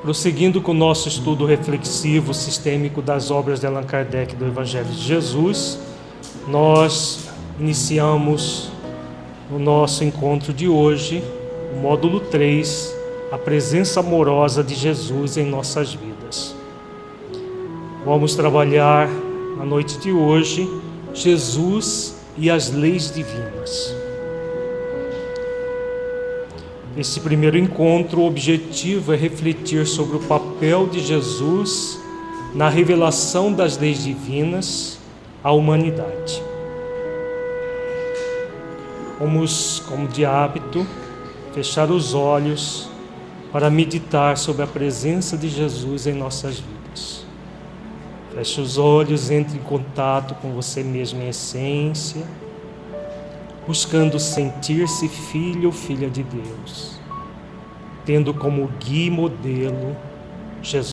Prosseguindo com o nosso estudo reflexivo sistêmico das obras de Allan Kardec do Evangelho de Jesus, nós iniciamos o nosso encontro de hoje, o módulo 3, a presença amorosa de Jesus em nossas vidas. Vamos trabalhar na noite de hoje, Jesus e as leis divinas. Esse primeiro encontro, o objetivo é refletir sobre o papel de Jesus na revelação das leis divinas à humanidade. Vamos, como de hábito, fechar os olhos para meditar sobre a presença de Jesus em nossas vidas. Feche os olhos, entre em contato com você mesmo em essência, buscando sentir-se filho ou filha de Deus, tendo como guia e modelo Jesus.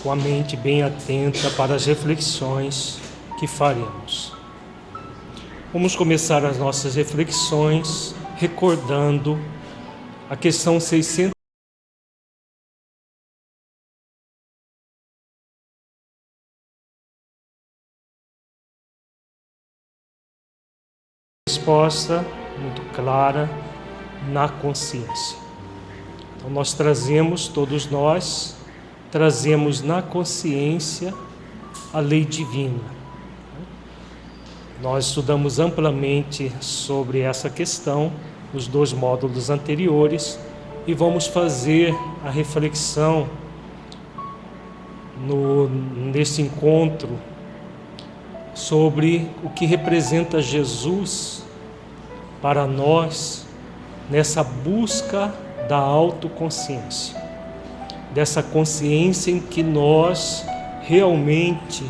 Com a mente bem atenta para as reflexões que faremos. Vamos começar as nossas reflexões recordando a questão 600. Resposta muito clara na consciência. Então nós trazemos, todos nós, trazemos na consciência a lei divina. Nós estudamos amplamente sobre essa questão nos 2 módulos anteriores e vamos fazer a reflexão nesse encontro sobre o que representa Jesus para nós nessa busca da autoconsciência. Dessa consciência em que nós realmente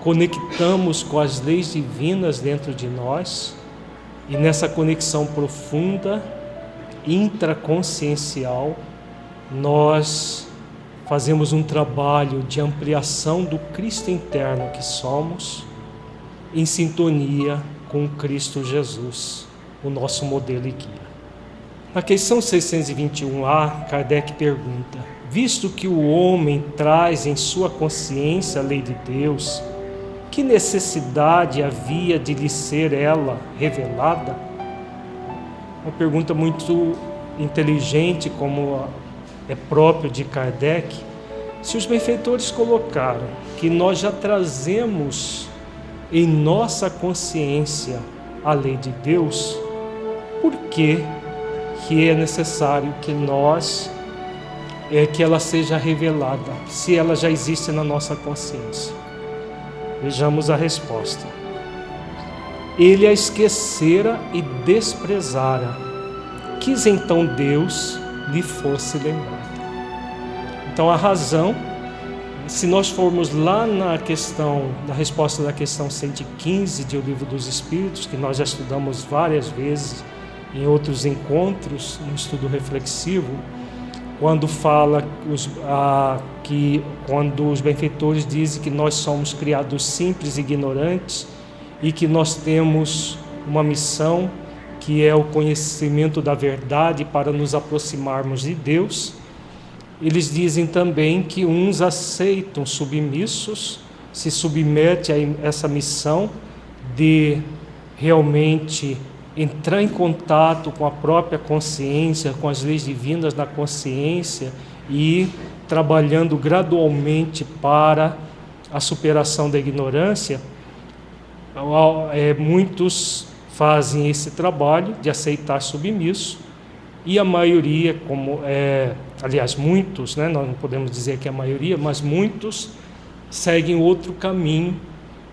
conectamos com as leis divinas dentro de nós e nessa conexão profunda, intraconsciencial, nós fazemos um trabalho de ampliação do Cristo interno que somos, em sintonia com Cristo Jesus, o nosso modelo e guia. Na questão 621A, Kardec pergunta: visto que o homem traz em sua consciência a lei de Deus, que necessidade havia de lhe ser ela revelada? Uma pergunta muito inteligente, como é próprio de Kardec. Se os benfeitores colocaram que nós já trazemos em nossa consciência a lei de Deus, por que é necessário que que ela seja revelada, se ela já existe na nossa consciência? Vejamos a resposta. ele a esquecera e desprezara. Quis então Deus lhe fosse lembrado. Então a razão, se nós formos lá na resposta da questão 115 de O Livro dos Espíritos, que nós já estudamos várias vezes em outros encontros, no estudo reflexivo, quando fala quando os benfeitores dizem que nós somos criados simples e ignorantes e que nós temos uma missão que é o conhecimento da verdade para nos aproximarmos de Deus, eles dizem também que uns aceitam submissos, se submetem a essa missão de realmente entrar em contato com a própria consciência, com as leis divinas da consciência e trabalhando gradualmente para a superação da ignorância. Muitos fazem esse trabalho de aceitar submisso e a maioria, muitos, né, nós não podemos dizer que a maioria, mas muitos seguem outro caminho,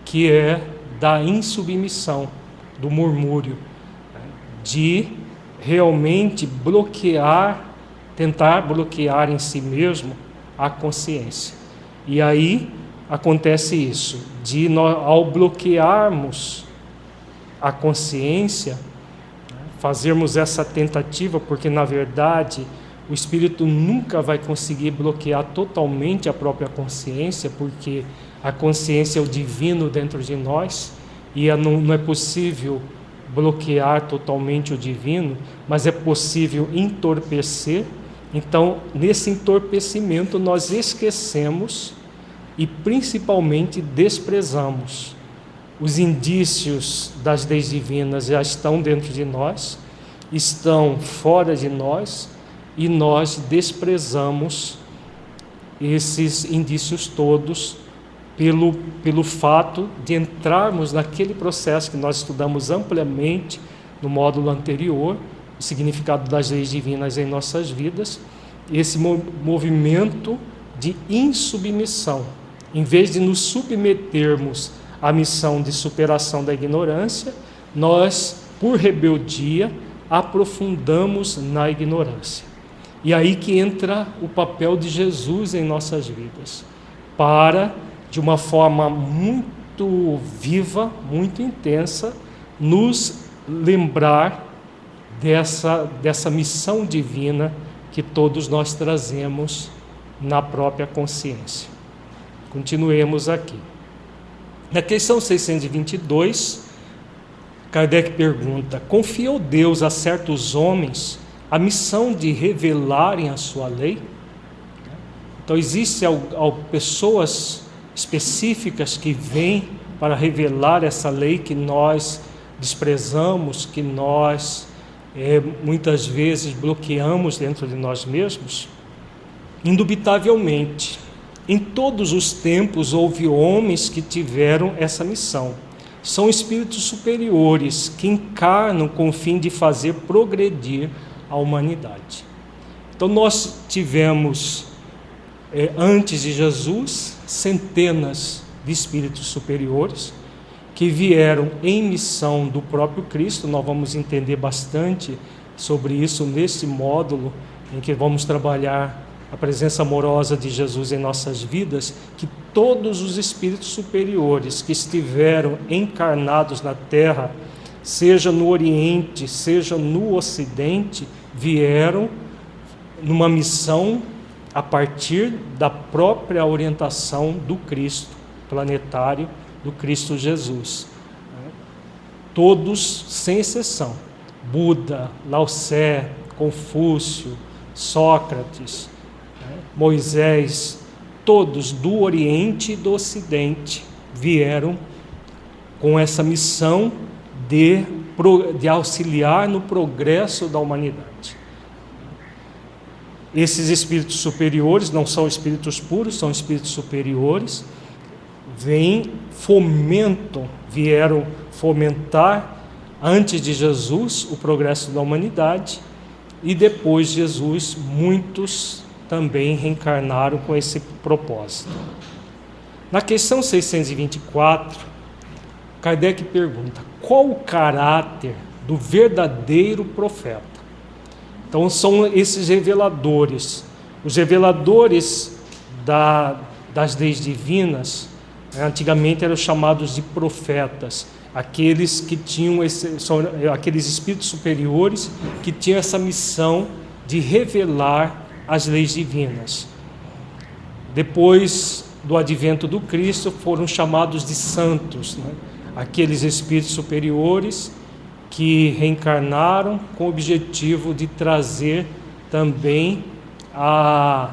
que é da insubmissão, do murmúrio, de realmente tentar bloquear em si mesmo a consciência. E aí acontece isso, ao bloquearmos a consciência, fazermos essa tentativa, porque na verdade o espírito nunca vai conseguir bloquear totalmente a própria consciência, porque a consciência é o divino dentro de nós e não é possível bloquear totalmente o divino, mas é possível entorpecer. Então, nesse entorpecimento, nós esquecemos e principalmente desprezamos. Os indícios das leis divinas já estão dentro de nós, estão fora de nós, e nós desprezamos esses indícios todos pelo fato de entrarmos naquele processo que nós estudamos amplamente no módulo anterior, o significado das leis divinas em nossas vidas, esse movimento de insubmissão. Em vez de nos submetermos à missão de superação da ignorância, nós, por rebeldia, aprofundamos na ignorância. E aí que entra o papel de Jesus em nossas vidas, para, de uma forma muito viva, muito intensa, nos lembrar dessa missão divina que todos nós trazemos na própria consciência. Continuemos aqui. Na questão 622, Kardec pergunta: confiou Deus a certos homens a missão de revelarem a sua lei? Então, existem pessoas específicas que vêm para revelar essa lei que nós desprezamos, que nós muitas vezes bloqueamos dentro de nós mesmos? Indubitavelmente, em todos os tempos houve homens que tiveram essa missão. São espíritos superiores que encarnam com o fim de fazer progredir a humanidade. Então nós tivemos, antes de Jesus, centenas de espíritos superiores que vieram em missão do próprio Cristo. Nós vamos entender bastante sobre isso nesse módulo, em que vamos trabalhar a presença amorosa de Jesus em nossas vidas, que todos os espíritos superiores que estiveram encarnados na Terra, seja no Oriente, seja no Ocidente, vieram numa missão a partir da própria orientação do Cristo planetário, do Cristo Jesus. Todos, sem exceção: Buda, Lao Tse, Confúcio, Sócrates, Moisés, todos do Oriente e do Ocidente vieram com essa missão de auxiliar no progresso da humanidade. Esses espíritos superiores não são espíritos puros, são espíritos superiores, vieram fomentar antes de Jesus o progresso da humanidade, e depois de Jesus muitos também reencarnaram com esse propósito. Na questão 624, Kardec pergunta: qual o caráter do verdadeiro profeta? Então são esses reveladores. Os reveladores das leis divinas, antigamente eram chamados de profetas, aqueles que tinham aqueles espíritos superiores que tinham essa missão de revelar as leis divinas. Depois do advento do Cristo, foram chamados de santos, né? Aqueles espíritos superiores que reencarnaram com o objetivo de trazer também a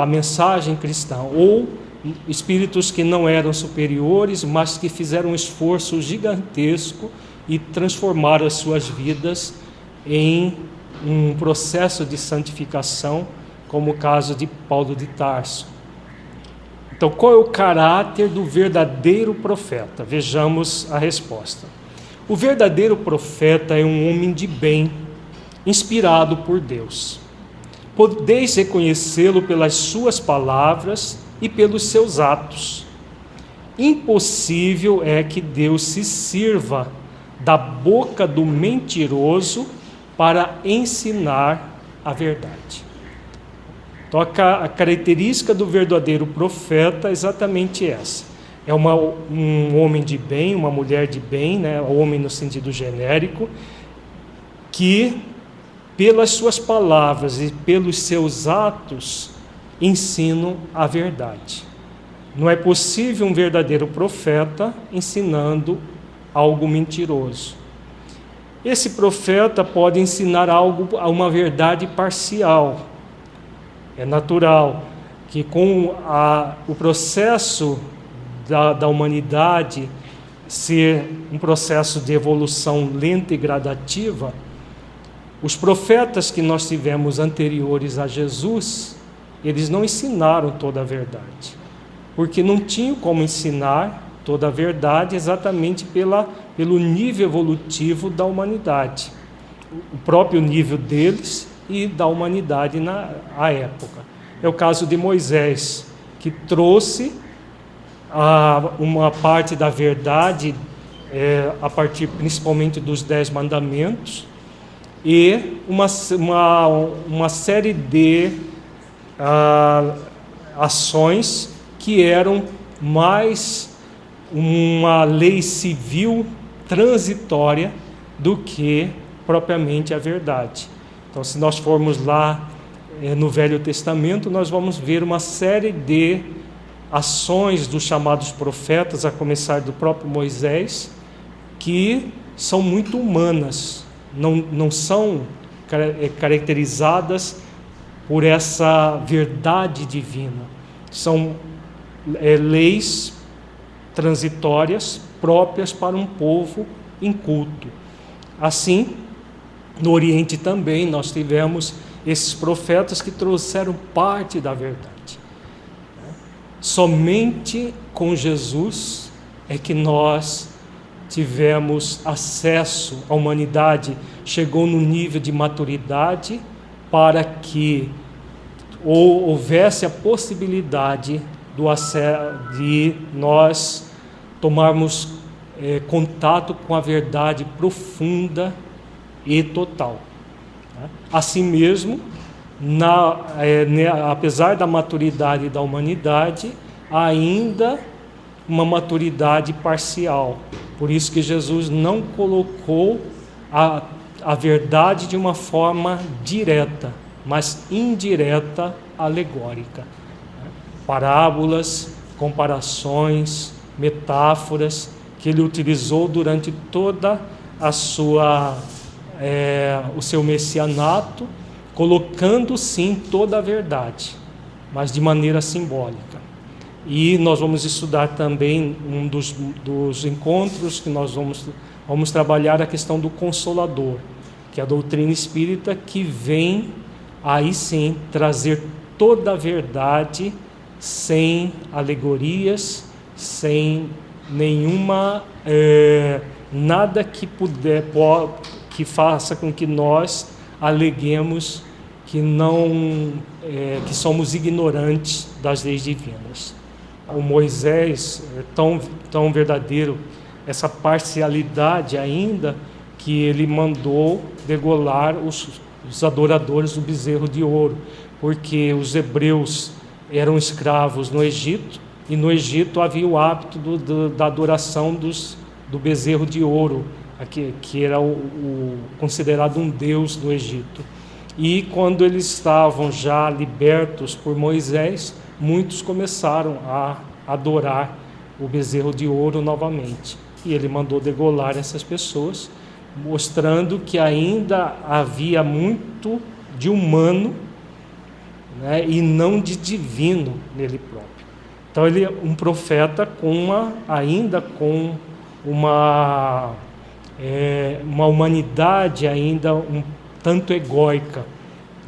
mensagem cristã, ou espíritos que não eram superiores, mas que fizeram um esforço gigantesco e transformaram as suas vidas em um processo de santificação, como o caso de Paulo de Tarso. Então, qual é o caráter do verdadeiro profeta? Vejamos a resposta. O verdadeiro profeta é um homem de bem, inspirado por Deus. Podeis reconhecê-lo pelas suas palavras e pelos seus atos. Impossível é que Deus se sirva da boca do mentiroso para ensinar a verdade. Então, a característica do verdadeiro profeta é exatamente essa. É um homem de bem, uma mulher de bem, né? Homem no sentido genérico, que pelas suas palavras e pelos seus atos ensinam a verdade. Não é possível um verdadeiro profeta ensinando algo mentiroso. Esse profeta pode ensinar uma verdade parcial. É natural que com o processo da humanidade ser um processo de evolução lenta e gradativa, os profetas que nós tivemos anteriores a Jesus, eles não ensinaram toda a verdade, porque não tinham como ensinar toda a verdade exatamente pelo nível evolutivo da humanidade, o próprio nível deles e da humanidade na época. É o caso de Moisés, que trouxe uma parte da verdade a partir principalmente dos 10 mandamentos e uma série de ações que eram mais uma lei civil transitória do que propriamente a verdade. Então, se nós formos lá no Velho Testamento, nós vamos ver uma série de ações dos chamados profetas, a começar do próprio Moisés, que são muito humanas, não são caracterizadas por essa verdade divina. São leis transitórias próprias para um povo inculto. Assim, no Oriente também nós tivemos esses profetas que trouxeram parte da verdade. Somente com Jesus é que nós tivemos acesso, a humanidade chegou no nível de maturidade para que houvesse a possibilidade de nós tomarmos contato com a verdade profunda e total. Assim mesmo, apesar da maturidade da humanidade, ainda uma maturidade parcial. Por isso que Jesus não colocou a verdade de uma forma direta, mas indireta, alegórica. Parábolas, comparações, metáforas que ele utilizou durante toda o seu messianato, colocando sim toda a verdade, mas de maneira simbólica. E nós vamos estudar também um dos encontros que nós vamos trabalhar a questão do Consolador, que é a doutrina espírita que vem aí sim trazer toda a verdade sem alegorias, sem nenhuma nada que faça com que nós aleguemos que somos ignorantes das leis divinas. O Moisés é tão verdadeiro essa parcialidade ainda, que ele mandou degolar os adoradores do bezerro de ouro, porque os hebreus eram escravos no Egito, e no Egito havia o hábito da adoração do bezerro de ouro, que era considerado um deus do Egito. E quando eles estavam já libertos por Moisés, muitos começaram a adorar o bezerro de ouro novamente. E ele mandou degolar essas pessoas, mostrando que ainda havia muito de humano, né, e não de divino nele próprio. Então ele é um profeta ainda com uma humanidade ainda um tanto egóica,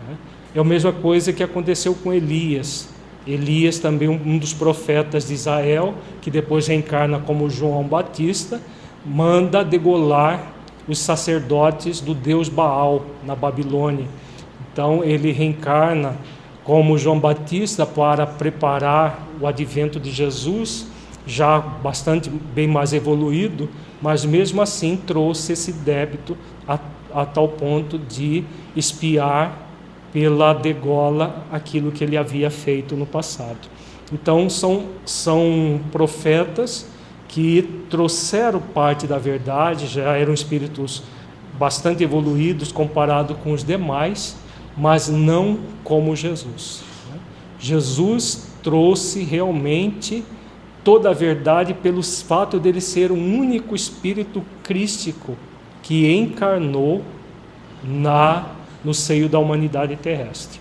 né? É a mesma coisa que aconteceu com Elias. Elias também um dos profetas de Israel, que depois reencarna como João Batista, manda degolar os sacerdotes do deus Baal na Babilônia. Então ele reencarna como João Batista para preparar o advento de Jesus, já bastante bem mais evoluído, mas mesmo assim trouxe esse débito a tal ponto de espiar pela degola aquilo que ele havia feito no passado. Então são profetas que trouxeram parte da verdade, já eram espíritos bastante evoluídos comparado com os demais, mas não como Jesus. Jesus trouxe realmente toda a verdade pelo fato dele ser um único espírito crístico que encarnou no seio da humanidade terrestre.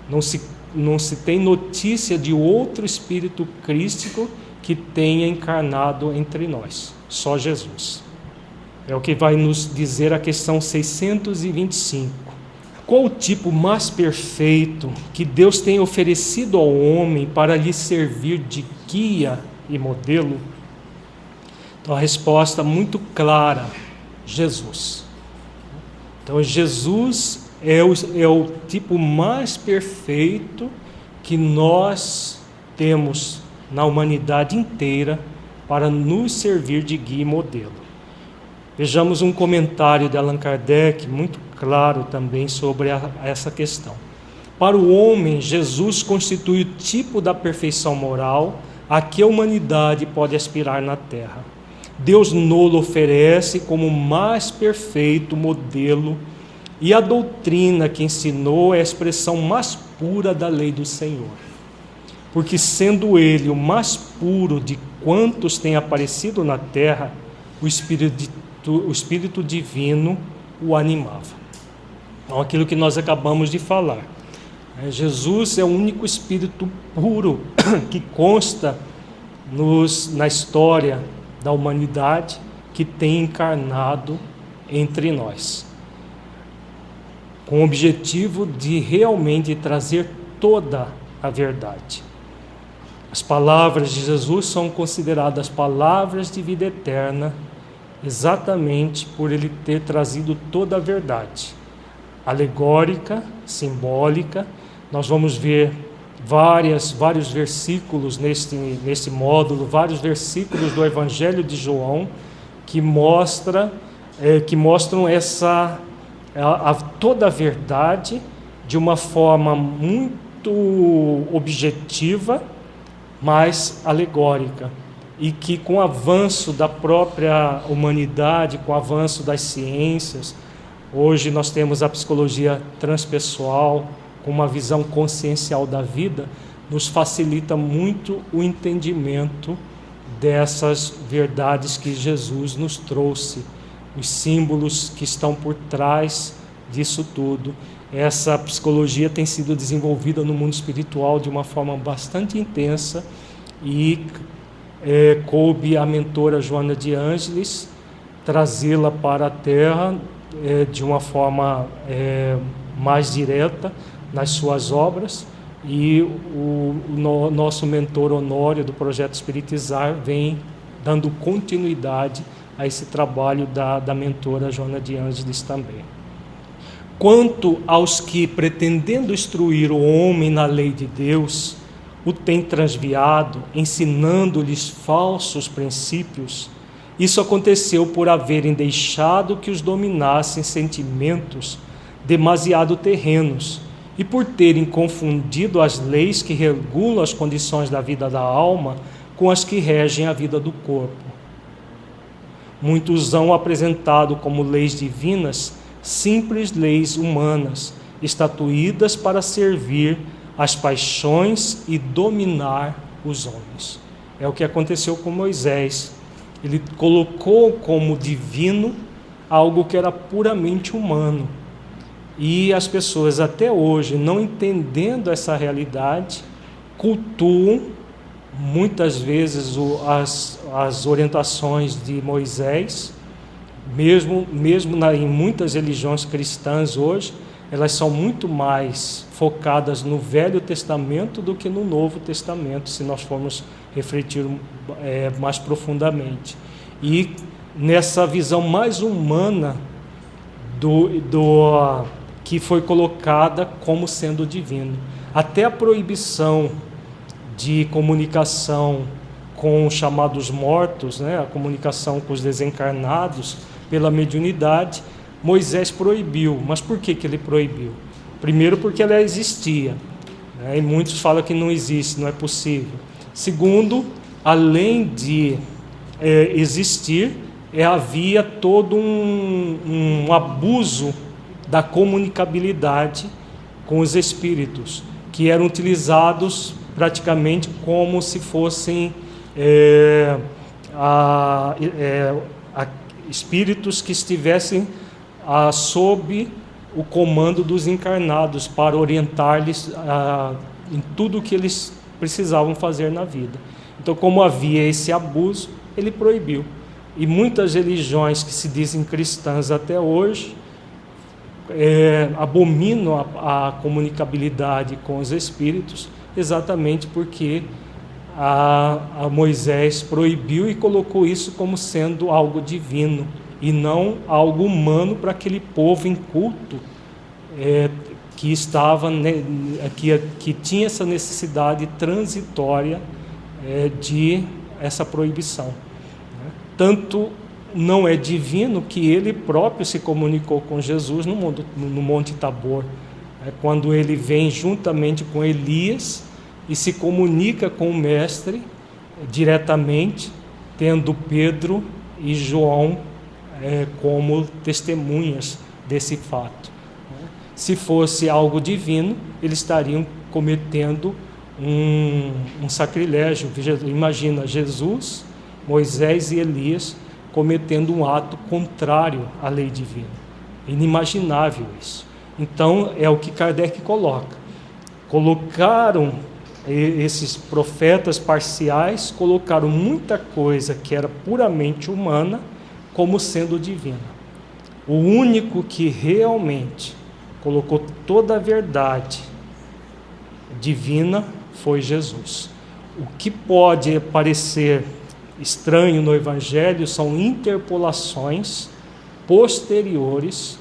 Não se tem notícia de outro espírito crístico que tenha encarnado entre nós, só Jesus. É o que vai nos dizer a questão 625. Qual o tipo mais perfeito que Deus tem oferecido ao homem para lhe servir de guia e modelo? Então a resposta muito clara: Jesus. Então Jesus é o tipo mais perfeito que nós temos na humanidade inteira para nos servir de guia e modelo. Vejamos um comentário de Allan Kardec, muito claro também sobre essa questão. Para o homem, Jesus constitui o tipo da perfeição moral a que a humanidade pode aspirar na Terra. Deus nolo oferece como o mais perfeito modelo, e a doutrina que ensinou é a expressão mais pura da lei do Senhor. Porque sendo ele o mais puro de quantos têm aparecido na Terra, o Espírito Divino o animava. Então, aquilo que nós acabamos de falar. Jesus é o único Espírito puro que consta na história da humanidade que tem encarnado entre nós, com o objetivo de realmente trazer toda a verdade. As palavras de Jesus são consideradas palavras de vida eterna, exatamente por ele ter trazido toda a verdade, alegórica, simbólica. Nós vamos ver vários versículos neste módulo, vários versículos do Evangelho de João que mostram toda a verdade de uma forma muito objetiva, mas alegórica, e que com o avanço da própria humanidade, com o avanço das ciências, hoje nós temos a psicologia transpessoal, com uma visão consciencial da vida, nos facilita muito o entendimento dessas verdades que Jesus nos trouxe, os símbolos que estão por trás disso tudo. Essa psicologia tem sido desenvolvida no mundo espiritual de uma forma bastante intensa e coube à mentora Joana de Ângeles trazê-la para a Terra de uma forma mais direta nas suas obras, e o nosso mentor Honório do Projeto Espiritizar vem dando continuidade a esse trabalho da mentora Joana de Ângeles também. Quanto aos que, pretendendo instruir o homem na lei de Deus, o têm transviado, ensinando-lhes falsos princípios, Isso aconteceu por haverem deixado que os dominassem sentimentos demasiado terrenos e por terem confundido as leis que regulam as condições da vida da alma com as que regem a vida do corpo. Muitos hão apresentado como leis divinas simples leis humanas, estatuídas para servir às paixões e dominar os homens. É o que aconteceu com Moisés. Ele colocou como divino algo que era puramente humano. E as pessoas até hoje, não entendendo essa realidade, cultuam muitas vezes as orientações de Moisés, mesmo em muitas religiões cristãs hoje, elas são muito mais focadas no Velho Testamento do que no Novo Testamento, se nós formos refletir mais profundamente. E nessa visão mais humana que foi colocada como sendo divino. Até a proibição de comunicação com os chamados mortos, a comunicação com os desencarnados pela mediunidade, Moisés proibiu. Mas por que ele proibiu? Primeiro, porque ela existia, e muitos falam que não existe, não é possível. Segundo, além de existir, havia todo um abuso da comunicabilidade com os espíritos, que eram utilizados praticamente como se fossem espíritos que estivessem sob o comando dos encarnados, para orientar-lhes em tudo o que eles precisavam fazer na vida. Então, como havia esse abuso, ele proibiu. E muitas religiões que se dizem cristãs até hoje abominam a comunicabilidade com os espíritos, exatamente porque a Moisés proibiu e colocou isso como sendo algo divino e não algo humano para aquele povo inculto que estava, que tinha essa necessidade transitória de essa proibição. Tanto não é divino que ele próprio se comunicou com Jesus no Monte Tabor, quando ele vem juntamente com Elias e se comunica com o Mestre diretamente, tendo Pedro e João como testemunhas desse fato. Se fosse algo divino, eles estariam cometendo um sacrilégio. Imagina Jesus, Moisés e Elias cometendo um ato contrário à lei divina. Inimaginável isso. Então, é o que Kardec coloca. Colocaram esses profetas parciais, colocaram muita coisa que era puramente humana como sendo divina. O único que realmente colocou toda a verdade divina foi Jesus. O que pode parecer estranho no Evangelho são interpolações posteriores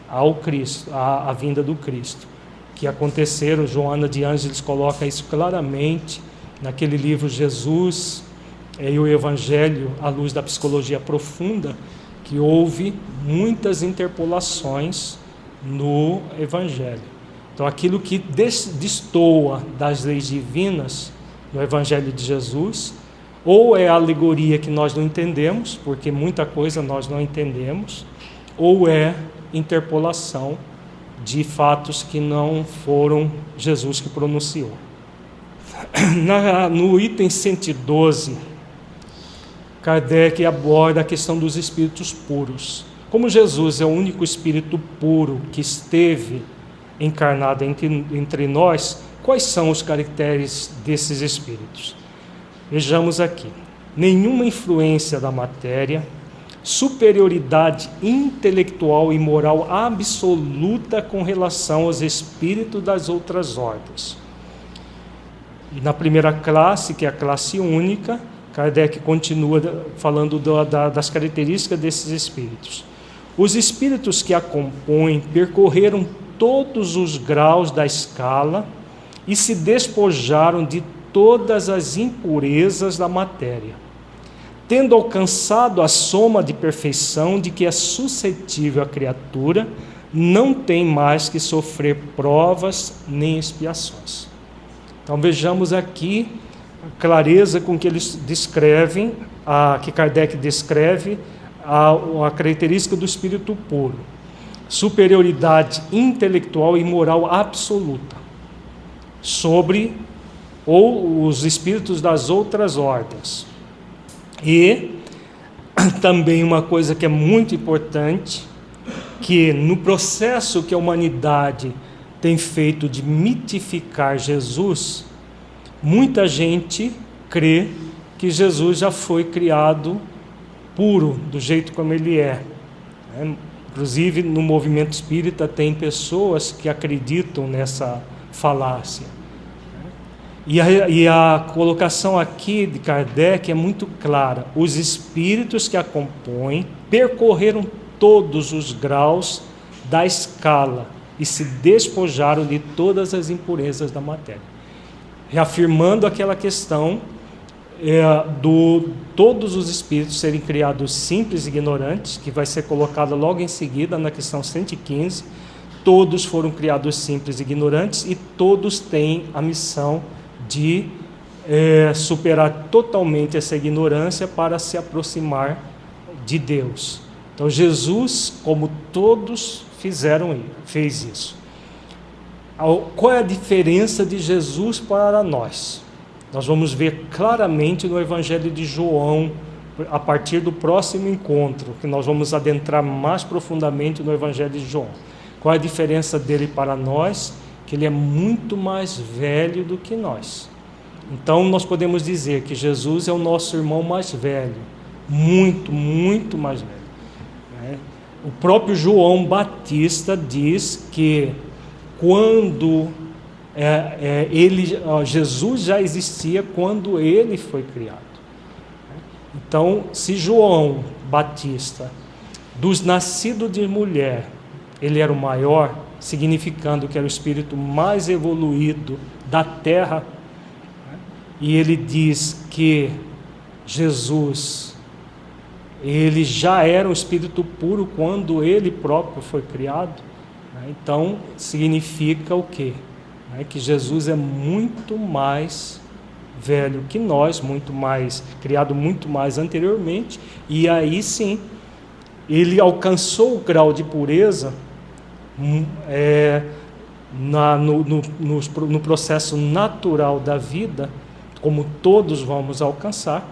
ao Cristo, à vinda do Cristo, que aconteceram. Joana de Ângeles coloca isso claramente naquele livro Jesus e o Evangelho à luz da psicologia profunda, que houve muitas interpolações no Evangelho. Então, aquilo que destoa das leis divinas no Evangelho de Jesus, ou é a alegoria que nós não entendemos, porque muita coisa nós não entendemos, ou é interpolação de fatos que não foram Jesus que pronunciou. No item 112, Kardec aborda a questão dos espíritos puros. Como Jesus é o único espírito puro que esteve encarnado entre nós, quais são os caracteres desses espíritos? Vejamos aqui: nenhuma influência da matéria, superioridade intelectual e moral absoluta com relação aos espíritos das outras ordens. E na primeira classe, que é a classe única, Kardec continua falando das características desses espíritos. Os espíritos que a compõem percorreram todos os graus da escala e se despojaram de todas as impurezas da matéria. tendo alcançado a soma de perfeição de que é suscetível a criatura, não tem mais que sofrer provas nem expiações. Então vejamos aqui a clareza com que eles descrevem, que Kardec descreve, a característica do espírito puro: superioridade intelectual e moral absoluta sobre os espíritos das outras ordens. E também uma coisa que é muito importante, que no processo que a humanidade tem feito de mitificar Jesus, muita gente crê que Jesus já foi criado puro, do jeito como ele é. Inclusive, no movimento espírita tem pessoas que acreditam nessa falácia. E a colocação aqui de Kardec é muito clara: os espíritos que a compõem percorreram todos os graus da escala e se despojaram de todas as impurezas da matéria, reafirmando aquela questão todos os espíritos serem criados simples e ignorantes, que vai ser colocada logo em seguida na questão 115. Todos foram criados simples e ignorantes e todos têm a missão de superar totalmente essa ignorância para se aproximar de Deus. Então Jesus, como todos fez isso. Qual é a diferença de Jesus para nós? Nós vamos ver claramente no Evangelho de João, a partir do próximo encontro, que nós vamos adentrar mais profundamente no Evangelho de João. Qual é a diferença dele para nós? Que ele é muito mais velho do que nós. Então nós podemos dizer que Jesus é o nosso irmão mais velho, muito, muito mais velho. O próprio João Batista diz que quando Jesus já existia quando ele foi criado. Então, se João Batista, dos nascidos de mulher, ele era o maior, significando que era o espírito mais evoluído da terra, e ele diz que Jesus, ele já era um espírito puro quando ele próprio foi criado. Então significa o quê? Que Jesus é muito mais velho que nós, muito mais, criado muito mais anteriormente, e aí sim, ele alcançou o grau de pureza no processo natural da vida, como todos vamos alcançar,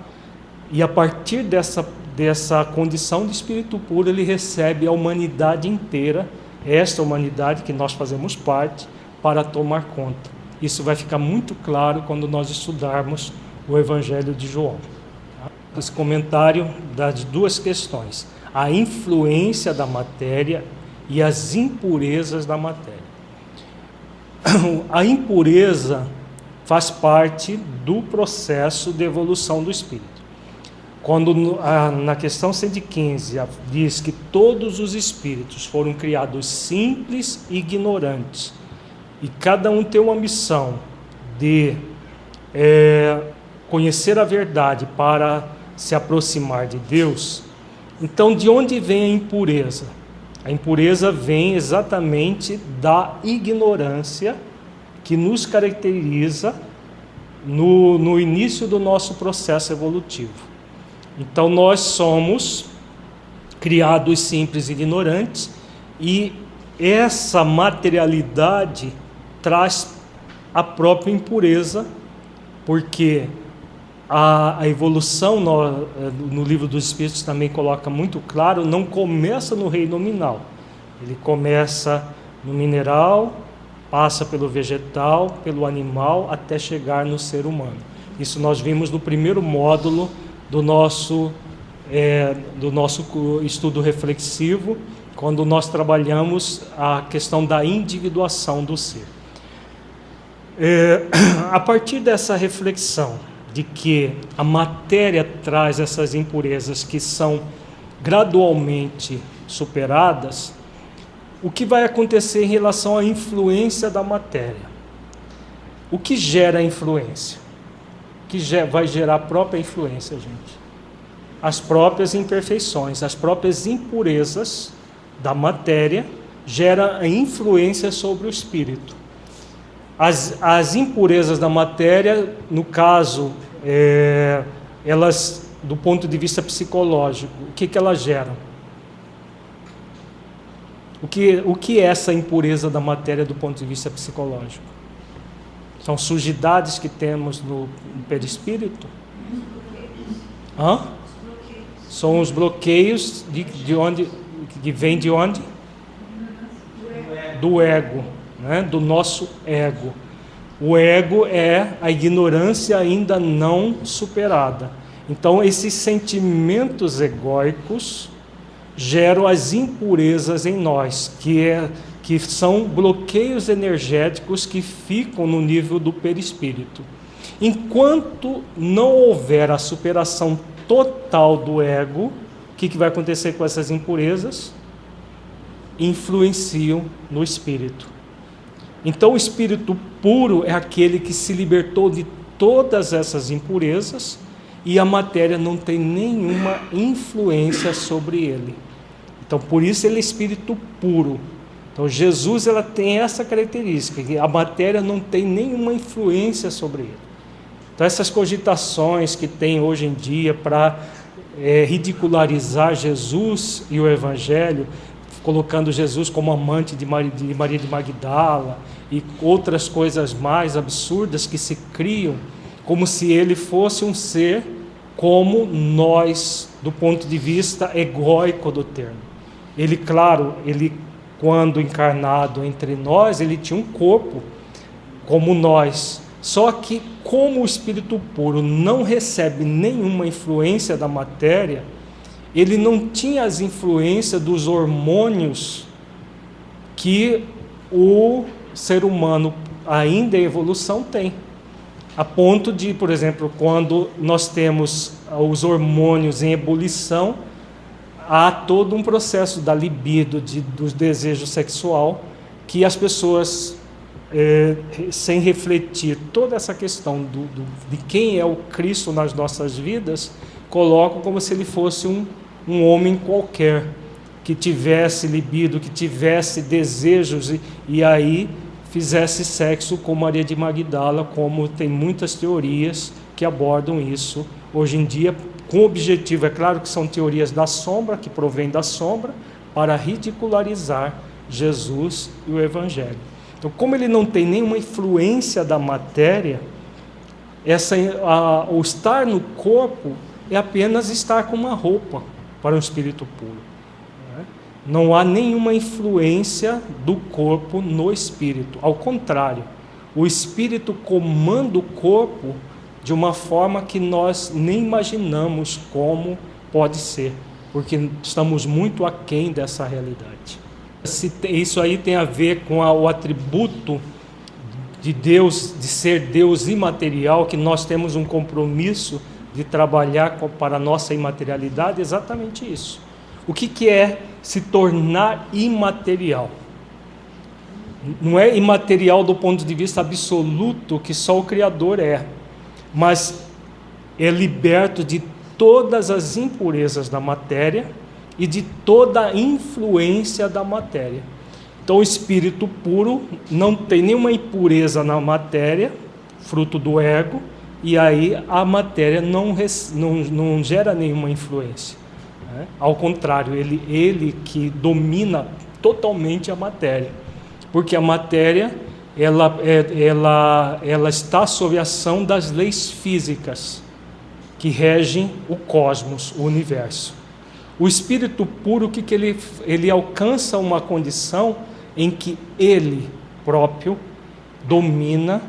e a partir dessa condição de espírito puro, ele recebe a humanidade inteira, esta humanidade que nós fazemos parte, para tomar conta. Isso vai ficar muito claro quando nós estudarmos o Evangelho de João. Esse comentário das duas questões: a influência da matéria e as impurezas da matéria. A impureza faz parte do processo de evolução do espírito. Quando na questão 115 diz que todos os espíritos foram criados simples e ignorantes, e cada um tem uma missão de conhecer a verdade para se aproximar de Deus, então de onde vem a impureza? A impureza vem exatamente da ignorância que nos caracteriza no início do nosso processo evolutivo. Então nós somos criados simples e ignorantes, e essa materialidade traz a própria impureza, porque a evolução no Livro dos Espíritos também coloca muito claro, não começa no reino nominal, ele começa no mineral, passa pelo vegetal, pelo animal, até chegar no ser humano. Isso nós vimos no primeiro módulo do nosso estudo reflexivo, quando nós trabalhamos a questão da individuação do ser. A partir dessa reflexão de que a matéria traz essas impurezas que são gradualmente superadas, o que vai acontecer em relação à influência da matéria? O que gera a influência? O que vai gerar a própria influência, gente? as próprias imperfeições, as próprias impurezas da matéria geram a influência sobre o espírito. As impurezas da matéria, no caso, elas, do ponto de vista psicológico, o que elas geram? O que é essa impureza da matéria do ponto de vista psicológico? São sujidades que temos no perispírito? São os bloqueios de onde, que vem de onde? Do ego, né? Do nosso ego. O ego é a ignorância ainda não superada. Então, esses sentimentos egóicos geram as impurezas em nós, que são bloqueios energéticos que ficam no nível do perispírito. Enquanto não houver a superação total do ego, o que vai acontecer com essas impurezas? Influenciam no espírito. Então, o espírito puro é aquele que se libertou de todas essas impurezas e a matéria não tem nenhuma influência sobre ele. Então, por isso ele é espírito puro. Então, Jesus ela tem essa característica, que a matéria não tem nenhuma influência sobre ele. Então, essas cogitações que tem hoje em dia para ridicularizar Jesus e o Evangelho, colocando Jesus como amante de Maria de Magdala e outras coisas mais absurdas que se criam, como se ele fosse um ser como nós, do ponto de vista egóico do termo. Ele, claro, quando encarnado entre nós, ele tinha um corpo como nós. Só que, como o espírito puro não recebe nenhuma influência da matéria, ele não tinha as influências dos hormônios que o ser humano, ainda em evolução, tem. A ponto de, por exemplo, quando nós temos os hormônios em ebulição, há todo um processo da libido, do desejo sexual, que as pessoas, sem refletir toda essa questão de quem é o Cristo nas nossas vidas, colocam como se ele fosse um homem qualquer, que tivesse libido, que tivesse desejos e aí fizesse sexo com Maria de Magdala, como tem muitas teorias que abordam isso hoje em dia, com o objetivo, é claro que são teorias da sombra, que provém da sombra, para ridicularizar Jesus e o Evangelho. Então, como ele não tem nenhuma influência da matéria, o estar no corpo é apenas estar com uma roupa para um espírito puro. Não há nenhuma influência do corpo no espírito. Ao contrário, o espírito comanda o corpo de uma forma que nós nem imaginamos como pode ser, porque estamos muito aquém dessa realidade. Isso aí tem a ver com o atributo de Deus, de ser Deus imaterial, que nós temos um compromisso de trabalhar para a nossa imaterialidade, exatamente isso. O que é se tornar imaterial? Não é imaterial do ponto de vista absoluto, que só o Criador é, mas é liberto de todas as impurezas da matéria e de toda a influência da matéria. Então, o espírito puro não tem nenhuma impureza na matéria, fruto do ego, e aí a matéria não gera nenhuma influência. Ao contrário, ele que domina totalmente a matéria, porque a matéria ela está sob a ação das leis físicas que regem o cosmos, o universo. O espírito puro, que ele alcança uma condição em que ele próprio domina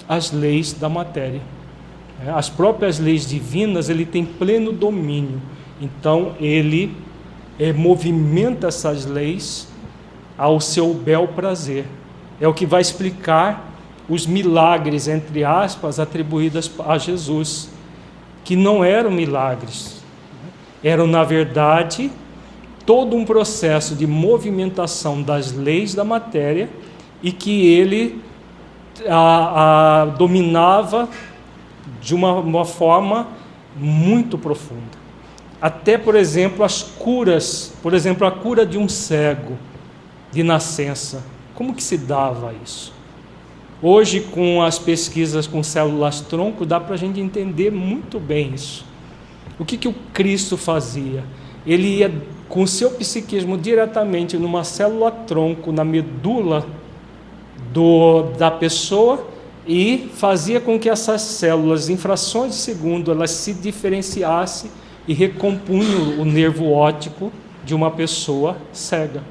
as leis da matéria. As próprias leis divinas ele tem pleno domínio. Então ele movimenta essas leis ao seu bel prazer. É o que vai explicar os milagres, entre aspas, atribuídos a Jesus, que não eram milagres, eram, na verdade, todo um processo de movimentação das leis da matéria e que ele dominava de uma forma muito profunda. até, por exemplo, as curas, por exemplo, a cura de um cego de nascença. Como que se dava isso? Hoje, com as pesquisas com células-tronco, dá para a gente entender muito bem isso. O que o Cristo fazia? Ele ia com o seu psiquismo diretamente numa célula-tronco, na medula da pessoa, e fazia com que essas células, em frações de segundo, elas se diferenciassem e recompunham o nervo óptico de uma pessoa cega.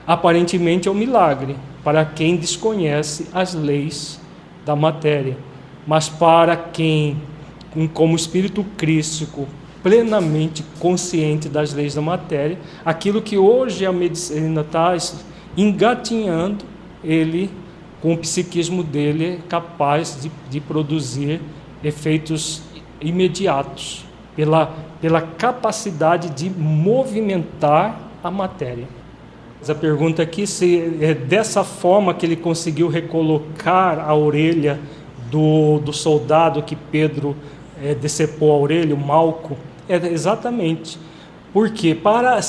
Aparentemente é um milagre para quem desconhece as leis da matéria, mas para quem, como espírito crístico, plenamente consciente das leis da matéria, aquilo que hoje a medicina está engatinhando, ele, com o psiquismo dele, é capaz de produzir efeitos imediatos, pela capacidade de movimentar a matéria. A pergunta aqui se é dessa forma que ele conseguiu recolocar a orelha do soldado que Pedro decepou a orelha, o Malco. Exatamente. Porque para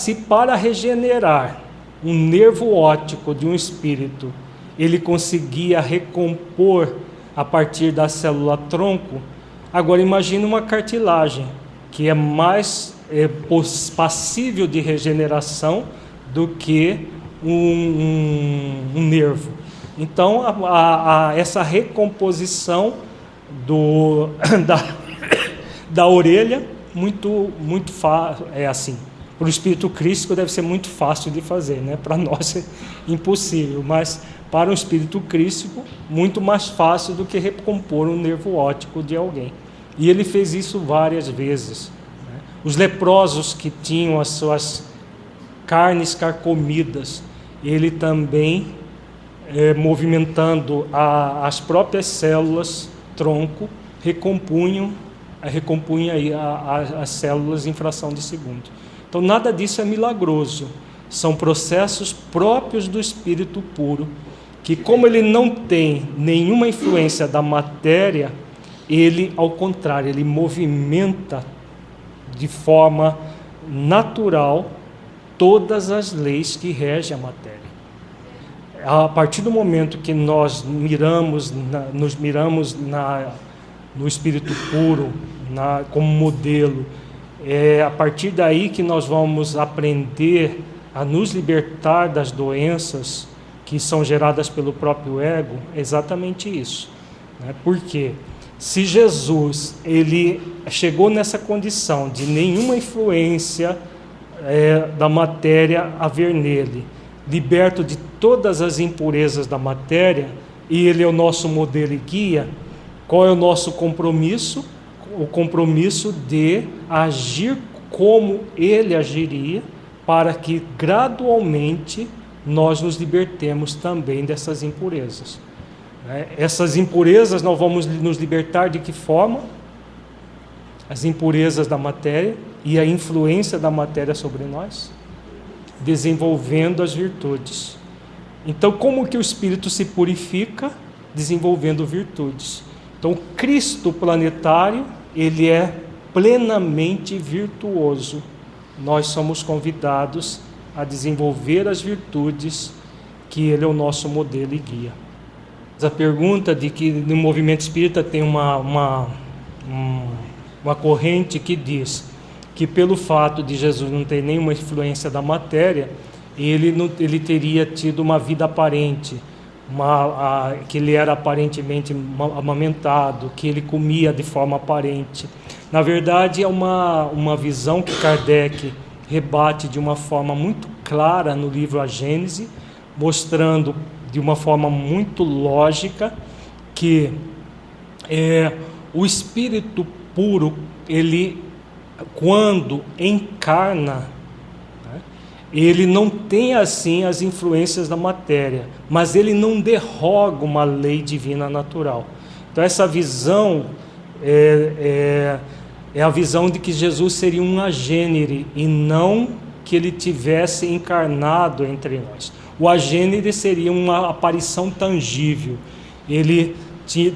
regenerar um nervo óptico de um espírito, ele conseguia recompor a partir da célula-tronco. Agora imagine uma cartilagem, que é mais passível de regeneração do que um nervo. Então, essa recomposição da orelha, muito fácil, assim, para o espírito crístico deve ser muito fácil de fazer, né? Para nós é impossível, mas para um espírito crístico, muito mais fácil do que recompor um nervo óptico de alguém. E ele fez isso várias vezes, né? Os leprosos que tinham as suas carnes carcomidas, ele também movimentando as próprias células tronco, recompunha as células em fração de segundo. Então nada disso é milagroso, são processos próprios do espírito puro, que como ele não tem nenhuma influência da matéria, ele, ao contrário, ele movimenta de forma natural todas as leis que regem a matéria. A partir do momento que nós nos miramos no Espírito puro, como modelo, é a partir daí que nós vamos aprender a nos libertar das doenças que são geradas pelo próprio ego. É exatamente isso, né? Porque se Jesus ele chegou nessa condição de nenhuma influência da matéria haver nele, liberto de todas as impurezas da matéria, e ele é o nosso modelo e guia, qual é o nosso compromisso? O compromisso de agir como ele agiria, para que gradualmente nós nos libertemos também dessas impurezas. Essas impurezas nós vamos nos libertar de que forma? As impurezas da matéria e a influência da matéria sobre nós, desenvolvendo as virtudes. Então, como que o espírito se purifica? Desenvolvendo virtudes. Então, o Cristo planetário, ele é plenamente virtuoso. Nós somos convidados a desenvolver as virtudes, que ele é o nosso modelo e guia. A pergunta de que no movimento espírita tem uma corrente que diz que pelo fato de Jesus não ter nenhuma influência da matéria, ele teria tido uma vida aparente, que ele era aparentemente amamentado, que ele comia de forma aparente. Na verdade, é uma visão que Kardec rebate de uma forma muito clara no livro A Gênese, mostrando de uma forma muito lógica que o espírito puro, ele, quando encarna, ele não tem assim as influências da matéria, mas ele não derroga uma lei divina natural. Então essa visão é a visão de que Jesus seria um agênere e não que ele tivesse encarnado entre nós. O agênere seria uma aparição tangível. Ele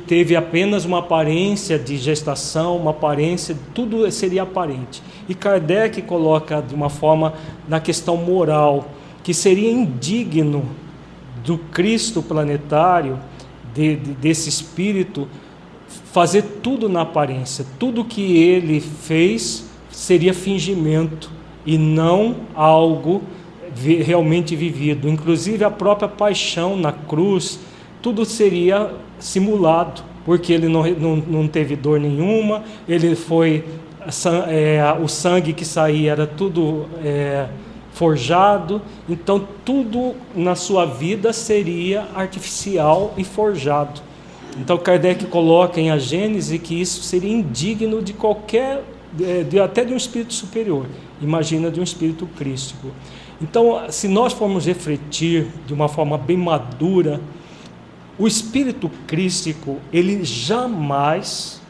teve apenas uma aparência de gestação, uma aparência, tudo seria aparente. E Kardec coloca de uma forma na questão moral, que seria indigno do Cristo planetário, desse espírito, fazer tudo na aparência. Tudo que ele fez seria fingimento e não algo realmente vivido. Inclusive a própria paixão na cruz, tudo seria simulado, porque ele não teve dor nenhuma, ele foi, o sangue que saía era tudo forjado, então tudo na sua vida seria artificial e forjado. Então Kardec coloca em A Gênese que isso seria indigno de qualquer, até de um espírito superior, imagina de um espírito crístico. Então, se nós formos refletir de uma forma bem madura, o espírito crístico, ele jamais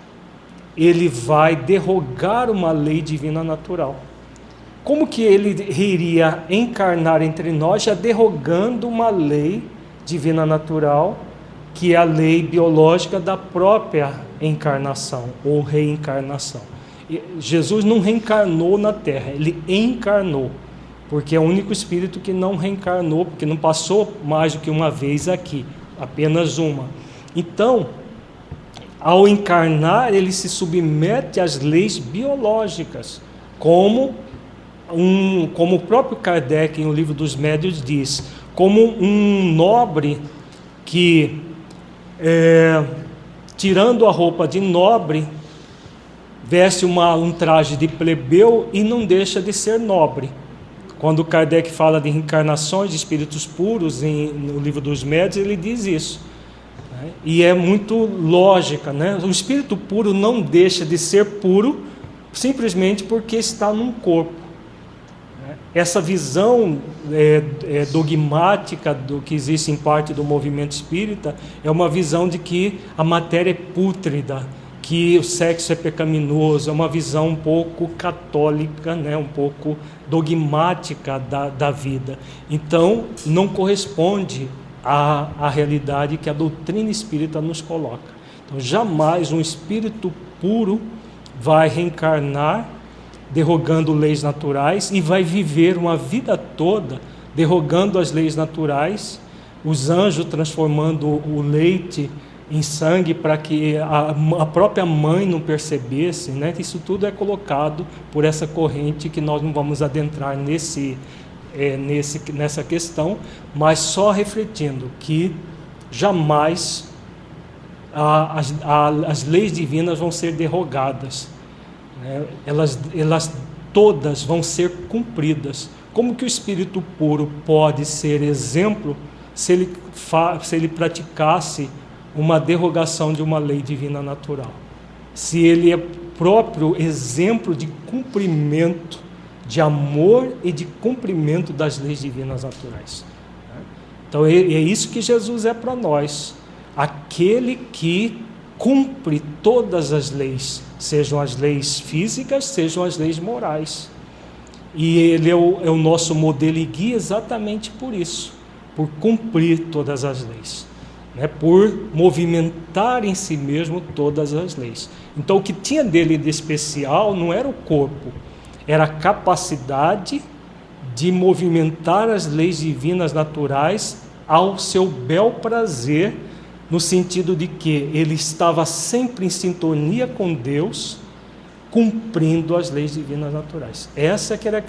vai derrogar uma lei divina natural. Como que ele iria encarnar entre nós já derrogando uma lei divina natural, que é a lei biológica da própria encarnação ou reencarnação? Jesus não reencarnou na Terra, ele encarnou, porque é o único espírito que não reencarnou, porque não passou mais do que uma vez aqui, apenas uma. Então, ao encarnar, ele se submete às leis biológicas, como o próprio Kardec, em O Livro dos Médiuns, diz, como um nobre que, tirando a roupa de nobre, veste um traje de plebeu e não deixa de ser nobre. Quando Kardec fala de reencarnações de espíritos puros no Livro dos Médiuns, ele diz isso. E é muito lógica, né? O espírito puro não deixa de ser puro simplesmente porque está num corpo. Essa visão dogmática do que existe em parte do movimento espírita é uma visão de que a matéria é pútrida, que o sexo é pecaminoso, é uma visão um pouco católica, né? Um pouco dogmática da vida. Então, não corresponde à realidade que a doutrina espírita nos coloca. Então, jamais um espírito puro vai reencarnar derrogando leis naturais e vai viver uma vida toda derrogando as leis naturais, os anjos transformando o leite em sangue para que a própria mãe não percebesse, né? Isso tudo é colocado por essa corrente que nós não vamos adentrar nessa questão, mas só refletindo que jamais as leis divinas vão ser derrogadas, né? Elas todas vão ser cumpridas. Como que o espírito puro pode ser exemplo se ele praticasse uma derrogação de uma lei divina natural? Se ele é próprio exemplo de cumprimento, de amor e de cumprimento das leis divinas naturais. Então é isso que Jesus é para nós, aquele que cumpre todas as leis, sejam as leis físicas, sejam as leis morais. E ele é o nosso modelo e guia exatamente por isso, por cumprir todas as leis, né? Por movimentar em si mesmo todas as leis. Então o que tinha dele de especial não era o corpo, era a capacidade de movimentar as leis divinas naturais ao seu bel prazer, no sentido de que ele estava sempre em sintonia com Deus, cumprindo as leis divinas naturais. Essa que era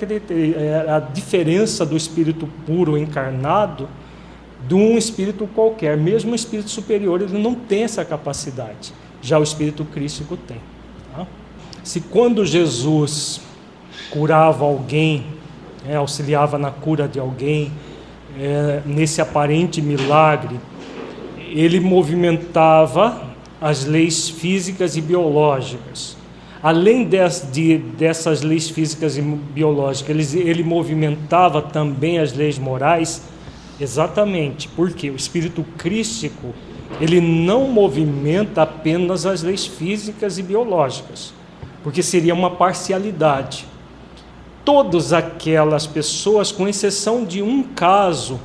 a diferença do espírito puro encarnado de um espírito qualquer. Mesmo o espírito superior, ele não tem essa capacidade, já o espírito crístico tem, tá? Se quando Jesus curava alguém, auxiliava na cura de alguém, nesse aparente milagre, ele movimentava as leis físicas e biológicas. Além dessas leis físicas e biológicas, ele movimentava também as leis morais, exatamente porque o espírito crístico, ele não movimenta apenas as leis físicas e biológicas, porque seria uma parcialidade. Todas aquelas pessoas, com exceção de um caso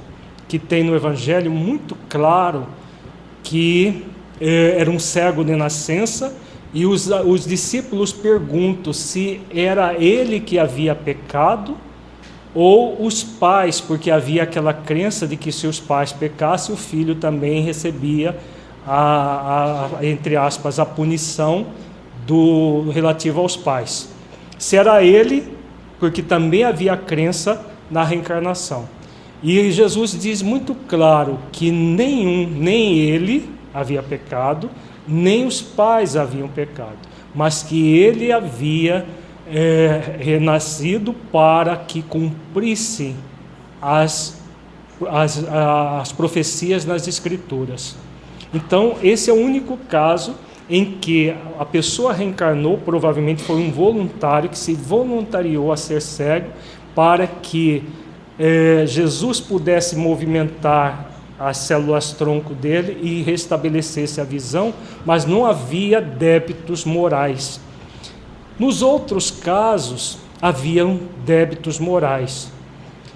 que tem no Evangelho muito claro, que era um cego de nascença, e os discípulos perguntam se era ele que havia pecado ou os pais, porque havia aquela crença de que se os pais pecassem, o filho também recebia entre aspas, a punição relativa aos pais. Se era ele, porque também havia crença na reencarnação. E Jesus diz muito claro que nem ele havia pecado, nem os pais haviam pecado, mas que ele havia renascido para que cumprisse as profecias nas Escrituras. Então, esse é o único caso em que a pessoa reencarnou, provavelmente foi um voluntário que se voluntariou a ser cego para que Jesus pudesse movimentar as células-tronco dele e restabelecesse a visão, mas não havia débitos morais. Nos outros casos, haviam débitos morais.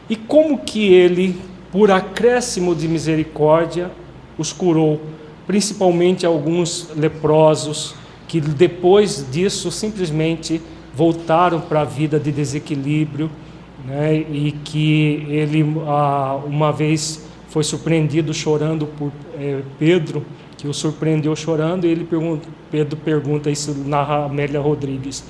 E como que ele, por acréscimo de misericórdia, os curou? Principalmente alguns leprosos, que depois disso simplesmente voltaram para a vida de desequilíbrio, né? E que ele uma vez foi surpreendido chorando por Pedro, que o surpreendeu chorando, e Pedro pergunta isso, narra Amélia Rodrigues,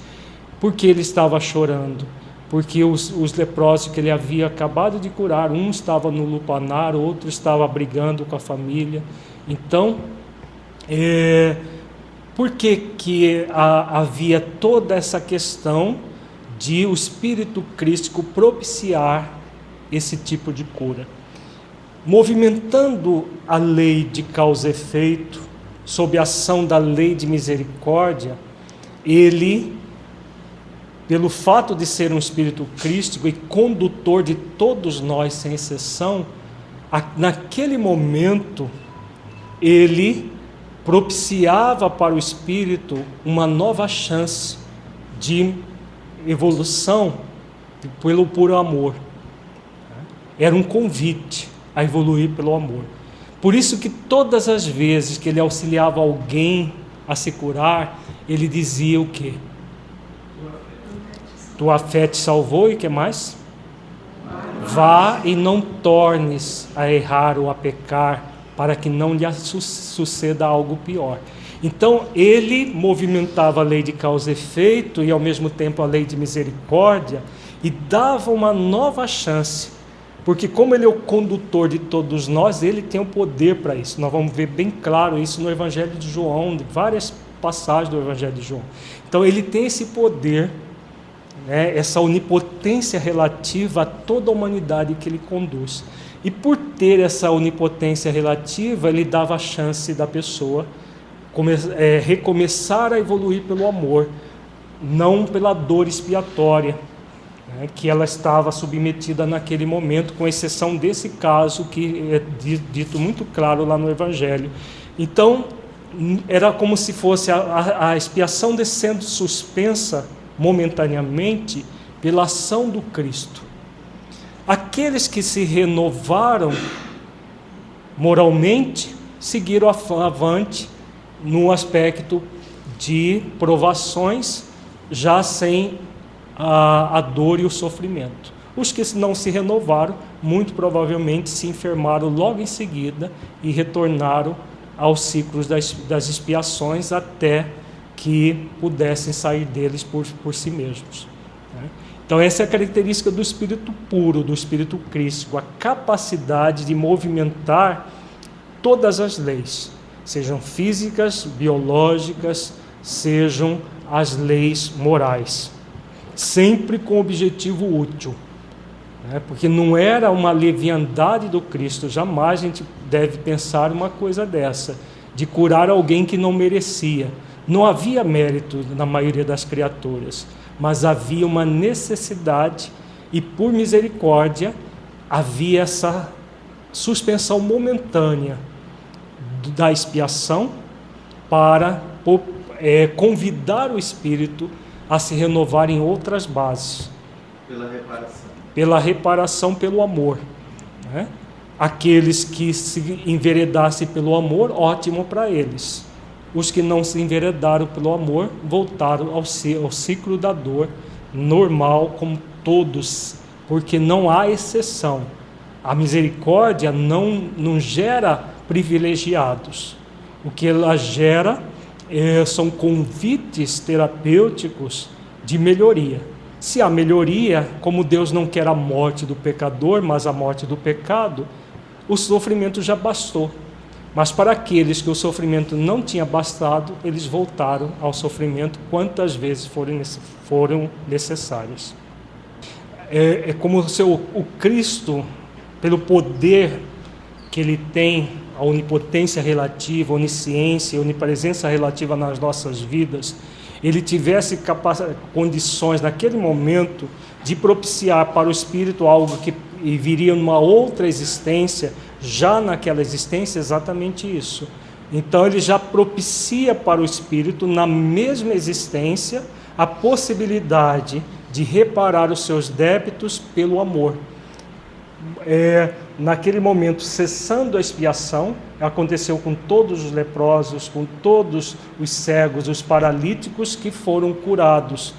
por que ele estava chorando? Porque os leprosos que ele havia acabado de curar, um estava no lupanar, outro estava brigando com a família. Então, por que havia toda essa questão de o Espírito Crístico propiciar esse tipo de cura? Movimentando a lei de causa e efeito, sob a ação da lei de misericórdia, ele, pelo fato de ser um Espírito Crístico e condutor de todos nós, sem exceção, naquele momento, ele propiciava para o Espírito uma nova chance de evolução pelo puro amor. Era um convite a evoluir pelo amor. Por isso que todas as vezes que ele auxiliava alguém a se curar, ele dizia o quê? Tua fé te salvou, e o que mais? Vá e não tornes a errar ou a pecar, para que não lhe suceda algo pior. Então, ele movimentava a lei de causa e efeito e, ao mesmo tempo, a lei de misericórdia, e dava uma nova chance, porque como ele é o condutor de todos nós, ele tem o poder para isso. Nós vamos ver bem claro isso no Evangelho de João, de várias passagens do Evangelho de João. Então, ele tem esse poder, né, essa onipotência relativa a toda a humanidade que ele conduz. E por ter essa onipotência relativa, ele dava a chance da pessoa recomeçar a evoluir pelo amor, não pela dor expiatória, né, que ela estava submetida naquele momento, com exceção desse caso que é dito muito claro lá no Evangelho. Então, era como se fosse a expiação sendo suspensa momentaneamente pela ação do Cristo. Aqueles que se renovaram moralmente seguiram avante no aspecto de provações, já sem a dor e o sofrimento. Os que não se renovaram, muito provavelmente se enfermaram logo em seguida e retornaram aos ciclos das expiações até que pudessem sair deles por si mesmos. Então, essa é a característica do Espírito puro, do Espírito Crístico, a capacidade de movimentar todas as leis, sejam físicas, biológicas, sejam as leis morais, sempre com objetivo útil, né? Porque não era uma leviandade do Cristo, jamais a gente deve pensar uma coisa dessa, de curar alguém que não merecia. Não havia mérito na maioria das criaturas, mas havia uma necessidade, e por misericórdia havia essa suspensão momentânea da expiação para convidar o espírito a se renovar em outras bases. Pela reparação, pelo amor, né? Aqueles que se enveredassem pelo amor, ótimo para eles. Os que não se enveredaram pelo amor, voltaram ao ciclo da dor, normal como todos, porque não há exceção. A misericórdia não gera privilegiados. O que ela gera são convites terapêuticos de melhoria. Se há melhoria, como Deus não quer a morte do pecador, mas a morte do pecado, o sofrimento já bastou. Mas para aqueles que o sofrimento não tinha bastado, eles voltaram ao sofrimento quantas vezes foram necessárias. É como se o Cristo, pelo poder que ele tem, a onipotência relativa, a onisciência, a onipresença relativa nas nossas vidas, ele tivesse condições naquele momento de propiciar para o Espírito algo que viria numa outra existência, já naquela existência, exatamente isso. Então ele já propicia para o Espírito, na mesma existência, a possibilidade de reparar os seus débitos pelo amor. Naquele momento, cessando a expiação, aconteceu com todos os leprosos, com todos os cegos, os paralíticos que foram curados.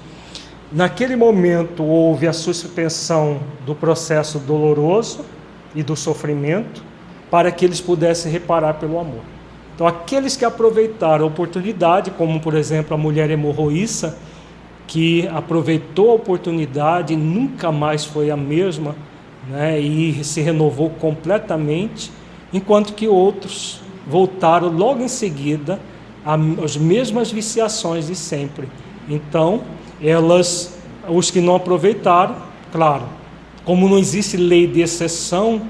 Naquele momento houve a suspensão do processo doloroso e do sofrimento para que eles pudessem reparar pelo amor. Então aqueles que aproveitaram a oportunidade, como por exemplo a mulher hemorroíça, que aproveitou a oportunidade e nunca mais foi a mesma, né, e se renovou completamente, enquanto que outros voltaram logo em seguida às mesmas viciações de sempre. Então, os que não aproveitaram, claro, como não existe lei de exceção,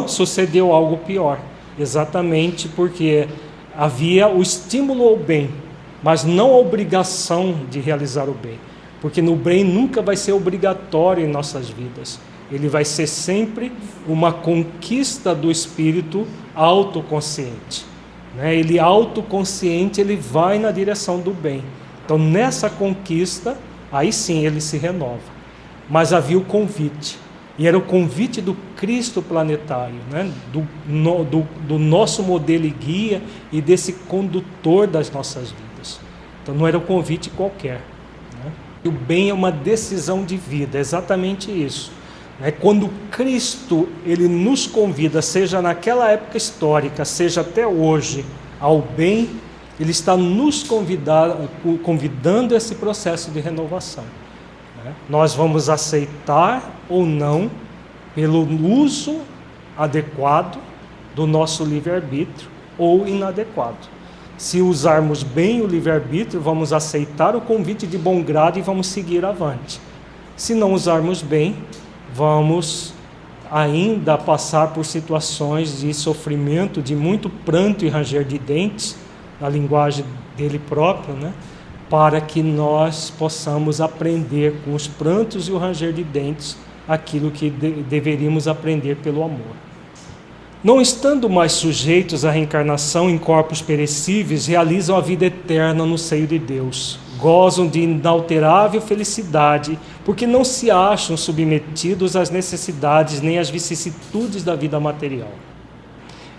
sucedeu algo pior. Exatamente porque havia o estímulo ao bem, mas não a obrigação de realizar o bem. Porque no bem nunca vai ser obrigatório em nossas vidas. Ele vai ser sempre uma conquista do espírito autoconsciente. Ele autoconsciente, ele vai na direção do bem. Então nessa conquista, aí sim ele se renova. Mas havia o convite. E era o convite do Cristo planetário, do nosso modelo e guia e desse condutor das nossas vidas. Então não era um convite qualquer. O bem é uma decisão de vida, é exatamente isso. Quando Cristo ele nos convida, seja naquela época histórica, seja até hoje, ao bem, ele está nos convidando a esse processo de renovação. Nós vamos aceitar ou não, pelo uso adequado do nosso livre-arbítrio ou inadequado. Se usarmos bem o livre-arbítrio, vamos aceitar o convite de bom grado e vamos seguir avante. Se não usarmos bem, vamos ainda passar por situações de sofrimento, de muito pranto e ranger de dentes, na linguagem dele próprio, para que nós possamos aprender com os prantos e o ranger de dentes aquilo que deveríamos aprender pelo amor. Não estando mais sujeitos à reencarnação em corpos perecíveis, realizam a vida eterna no seio de Deus. Gozam de inalterável felicidade, porque não se acham submetidos às necessidades nem às vicissitudes da vida material.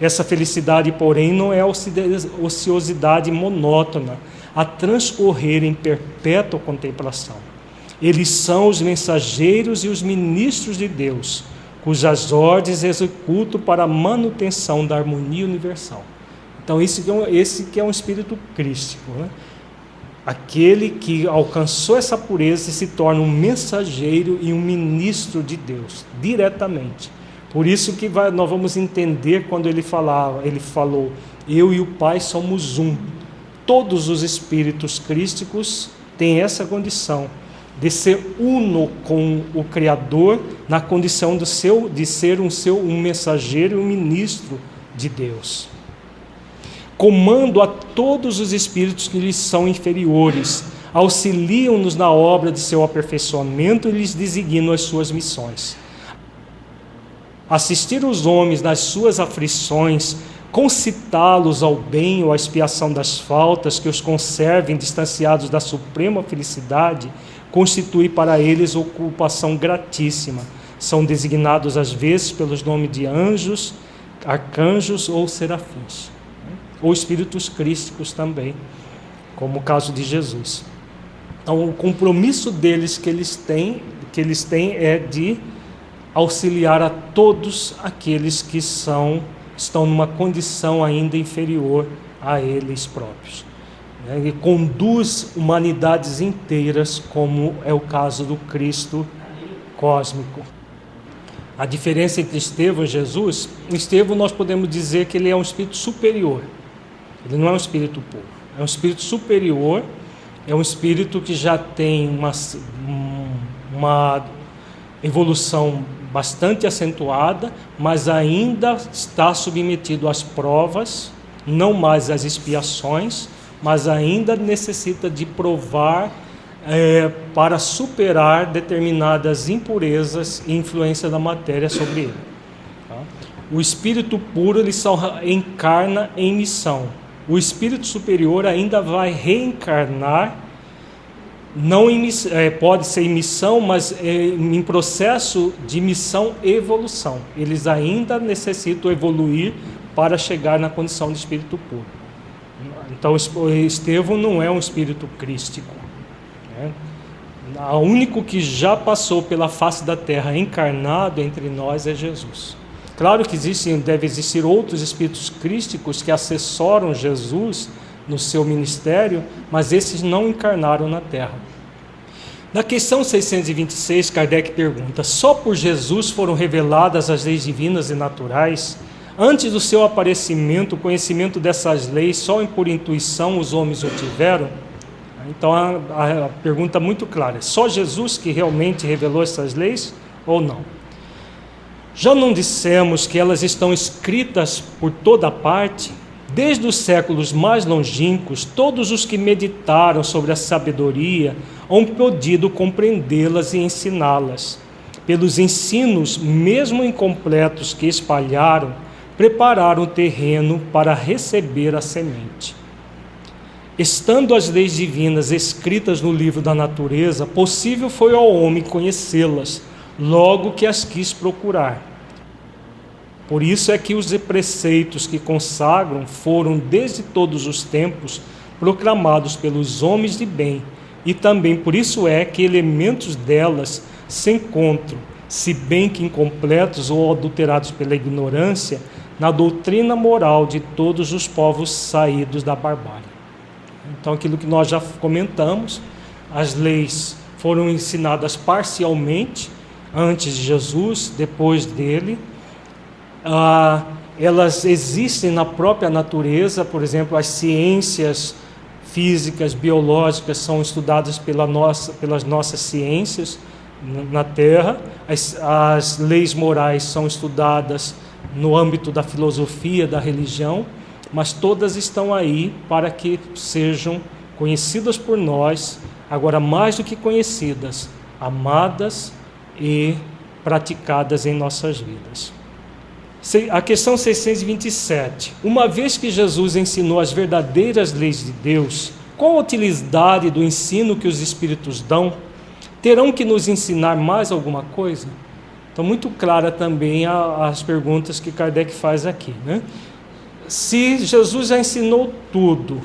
Essa felicidade, porém, não é ociosidade monótona, a transcorrer em perpétua contemplação. Eles são os mensageiros e os ministros de Deus, cujas ordens executam para a manutenção da harmonia universal. Então esse que é um espírito crístico, Aquele que alcançou essa pureza e se torna um mensageiro e um ministro de Deus, diretamente. Por isso que nós vamos entender quando ele falou, eu e o Pai somos um. Todos os espíritos crísticos têm essa condição, de ser uno com o Criador, na condição de ser um mensageiro e um ministro de Deus. Comando a todos os espíritos que lhes são inferiores, auxiliam-nos na obra de seu aperfeiçoamento e lhes designam as suas missões. Assistir os homens nas suas aflições, concitá-los ao bem ou à expiação das faltas que os conservem distanciados da suprema felicidade, constitui para eles ocupação gratíssima, são designados às vezes pelos nomes de anjos, arcanjos ou serafins, ou espíritos crísticos também, como o caso de Jesus. Então, o compromisso deles que eles têm é de auxiliar a todos aqueles que estão numa condição ainda inferior a eles próprios. Ele conduz humanidades inteiras, como é o caso do Cristo cósmico. A diferença entre Estevão e Jesus, o Estevão nós podemos dizer que ele é um espírito superior. Ele não é um espírito puro, é um espírito superior, é um espírito que já tem uma evolução bastante acentuada, mas ainda está submetido às provas, não mais às expiações, mas ainda necessita de provar para superar determinadas impurezas e influência da matéria sobre ele. Tá? O espírito puro ele só encarna em missão. O espírito superior ainda vai reencarnar, não pode ser em missão, mas em processo de missão e evolução. Eles ainda necessitam evoluir para chegar na condição de espírito puro. Então, Estevão não é um espírito crístico. O único que já passou pela face da terra encarnado entre nós é Jesus. Claro que deve existir outros espíritos crísticos que assessoram Jesus no seu ministério, mas esses não encarnaram na terra. Na questão 626, Kardec pergunta: só por Jesus foram reveladas as leis divinas e naturais? Antes do seu aparecimento, o conhecimento dessas leis só por intuição os homens o tiveram? Então a pergunta é muito clara: só Jesus que realmente revelou essas leis ou não? Já não dissemos que elas estão escritas por toda parte? Desde os séculos mais longínquos, todos os que meditaram sobre a sabedoria hão podido compreendê-las e ensiná-las. Pelos ensinos, mesmo incompletos, que espalharam, prepararam o terreno para receber a semente. Estando as leis divinas escritas no livro da natureza, possível foi ao homem conhecê-las, logo que as quis procurar. Por isso é que os preceitos que consagram foram, desde todos os tempos, proclamados pelos homens de bem, e também por isso é que elementos delas se encontram, se bem que incompletos ou adulterados pela ignorância, na doutrina moral de todos os povos saídos da barbárie. Então, aquilo que nós já comentamos, as leis foram ensinadas parcialmente, antes de Jesus, depois dele. Elas existem na própria natureza, por exemplo, as ciências físicas, biológicas são estudadas pelas nossas ciências na Terra, as leis morais são estudadas no âmbito da filosofia, da religião, mas todas estão aí para que sejam conhecidas por nós, agora mais do que conhecidas, amadas e praticadas em nossas vidas. A questão 627. Uma vez que Jesus ensinou as verdadeiras leis de Deus, qual a utilidade do ensino que os Espíritos dão? Terão que nos ensinar mais alguma coisa? Então, muito clara também as perguntas que Kardec faz aqui, né? Se Jesus já ensinou tudo,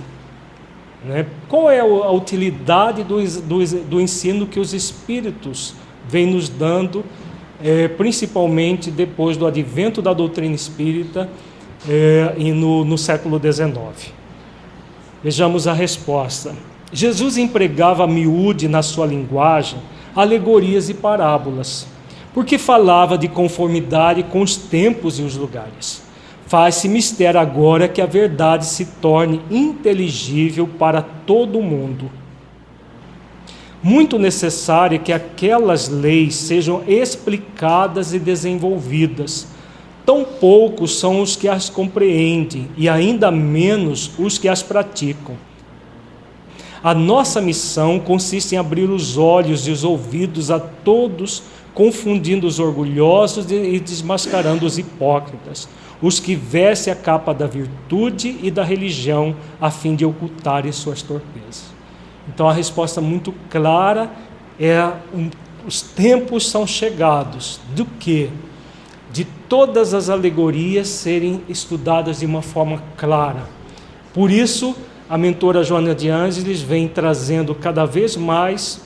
né, qual é a utilidade do ensino que os Espíritos vêm nos dando, principalmente depois do advento da doutrina espírita e no século XIX? Vejamos a resposta. Jesus empregava a miúde na sua linguagem alegorias e parábolas, porque falava de conformidade com os tempos e os lugares. Faz-se mistério agora que a verdade se torne inteligível para todo o mundo. Muito necessário é que aquelas leis sejam explicadas e desenvolvidas. Tão poucos são os que as compreendem e ainda menos os que as praticam. A nossa missão consiste em abrir os olhos e os ouvidos a todos, confundindo os orgulhosos e desmascarando os hipócritas, os que vestem a capa da virtude e da religião a fim de ocultarem suas torpezas. Então a resposta muito clara é os tempos são chegados do quê? De todas as alegorias serem estudadas de uma forma clara. Por isso, a mentora Joana de Ângeles vem trazendo cada vez mais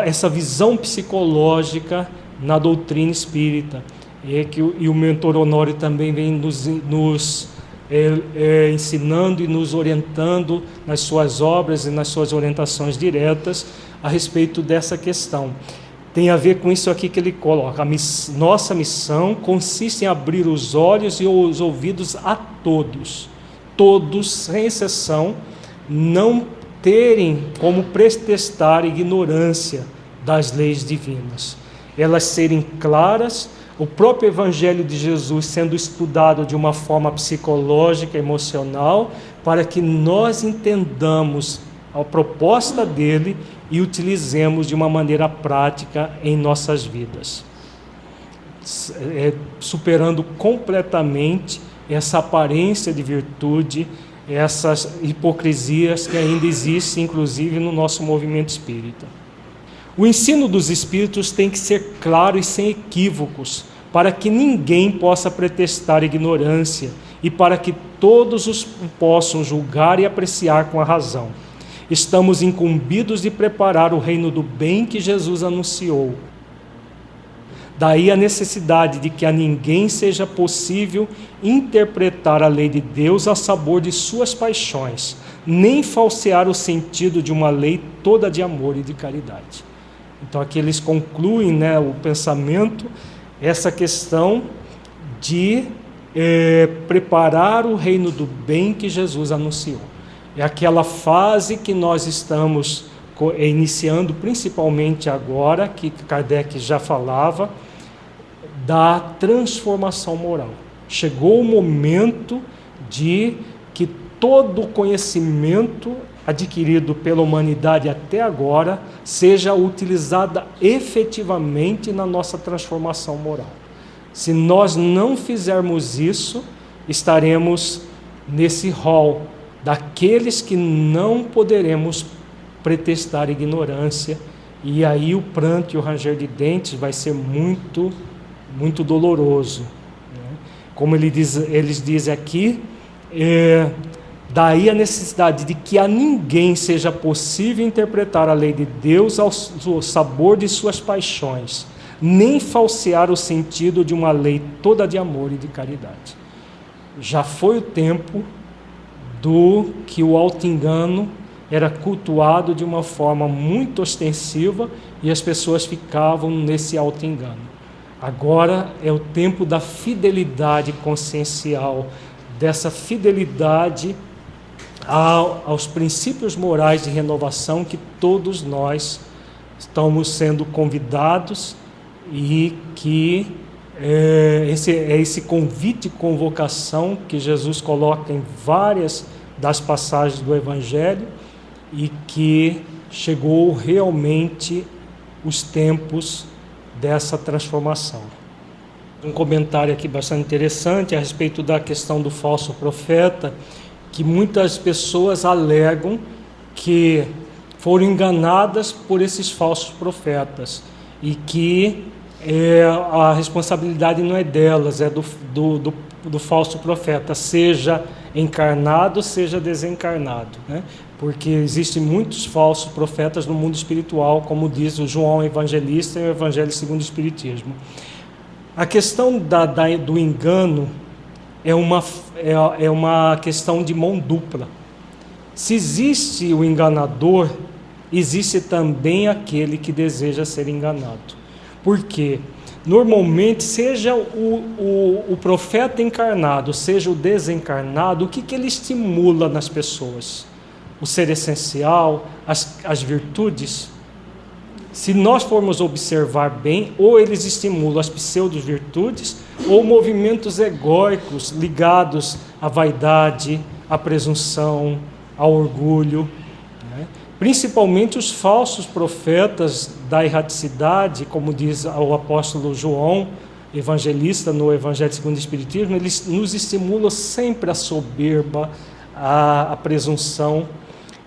essa visão psicológica na doutrina espírita. E o mentor Honório também vem nos ensinando e nos orientando nas suas obras e nas suas orientações diretas a respeito dessa questão. Tem a ver com isso aqui que ele coloca. Nossa missão consiste em abrir os olhos e os ouvidos a todos, sem exceção, não terem como pretextar ignorância das leis divinas. Elas serem claras, o próprio Evangelho de Jesus sendo estudado de uma forma psicológica, emocional, para que nós entendamos a proposta dele e utilizemos de uma maneira prática em nossas vidas, superando completamente essa aparência de virtude, essas hipocrisias que ainda existem, inclusive no nosso movimento espírita. O ensino dos espíritos tem que ser claro e sem equívocos, para que ninguém possa pretextar ignorância e para que todos os possam julgar e apreciar com a razão. Estamos incumbidos de preparar o reino do bem que Jesus anunciou. Daí a necessidade de que a ninguém seja possível interpretar a lei de Deus a sabor de suas paixões, nem falsear o sentido de uma lei toda de amor e de caridade. Então aqui eles concluem, o pensamento, essa questão de preparar o reino do bem que Jesus anunciou. É aquela fase que nós estamos iniciando, principalmente agora, que Kardec já falava, da transformação moral. Chegou o momento de que todo o conhecimento adquirido pela humanidade até agora seja utilizado efetivamente na nossa transformação moral. Se nós não fizermos isso, estaremos nesse rol daqueles que não poderemos pretextar ignorância, e aí o pranto e o ranger de dentes vai ser muito, muito doloroso. Como eles dizem aqui, daí a necessidade de que a ninguém seja possível interpretar a lei de Deus ao sabor de suas paixões, nem falsear o sentido de uma lei toda de amor e de caridade. Já foi o tempo do que o auto-engano era cultuado de uma forma muito ostensiva e as pessoas ficavam nesse auto-engano. Agora é o tempo da fidelidade consciencial, dessa fidelidade aos princípios morais de renovação que todos nós estamos sendo convidados, e que esse convite e convocação que Jesus coloca em várias das passagens do Evangelho, e que chegou realmente os tempos dessa transformação. Um comentário aqui bastante interessante a respeito da questão do falso profeta, que muitas pessoas alegam que foram enganadas por esses falsos profetas e que a responsabilidade não é delas, é do falso profeta, seja encarnado, seja desencarnado, Porque existem muitos falsos profetas no mundo espiritual, como diz o João Evangelista e o Evangelho segundo o Espiritismo. A questão do engano é uma questão de mão dupla. Se existe o enganador, existe também aquele que deseja ser enganado. Por quê? Normalmente, seja o profeta encarnado, seja o desencarnado, o que ele estimula nas pessoas? O ser essencial, as virtudes. Se nós formos observar bem, ou eles estimulam as pseudo-virtudes, ou movimentos egóicos ligados à vaidade, à presunção, ao orgulho. Principalmente os falsos profetas da erraticidade, como diz o apóstolo João, evangelista no Evangelho segundo o Espiritismo, eles nos estimulam sempre a soberba, a presunção.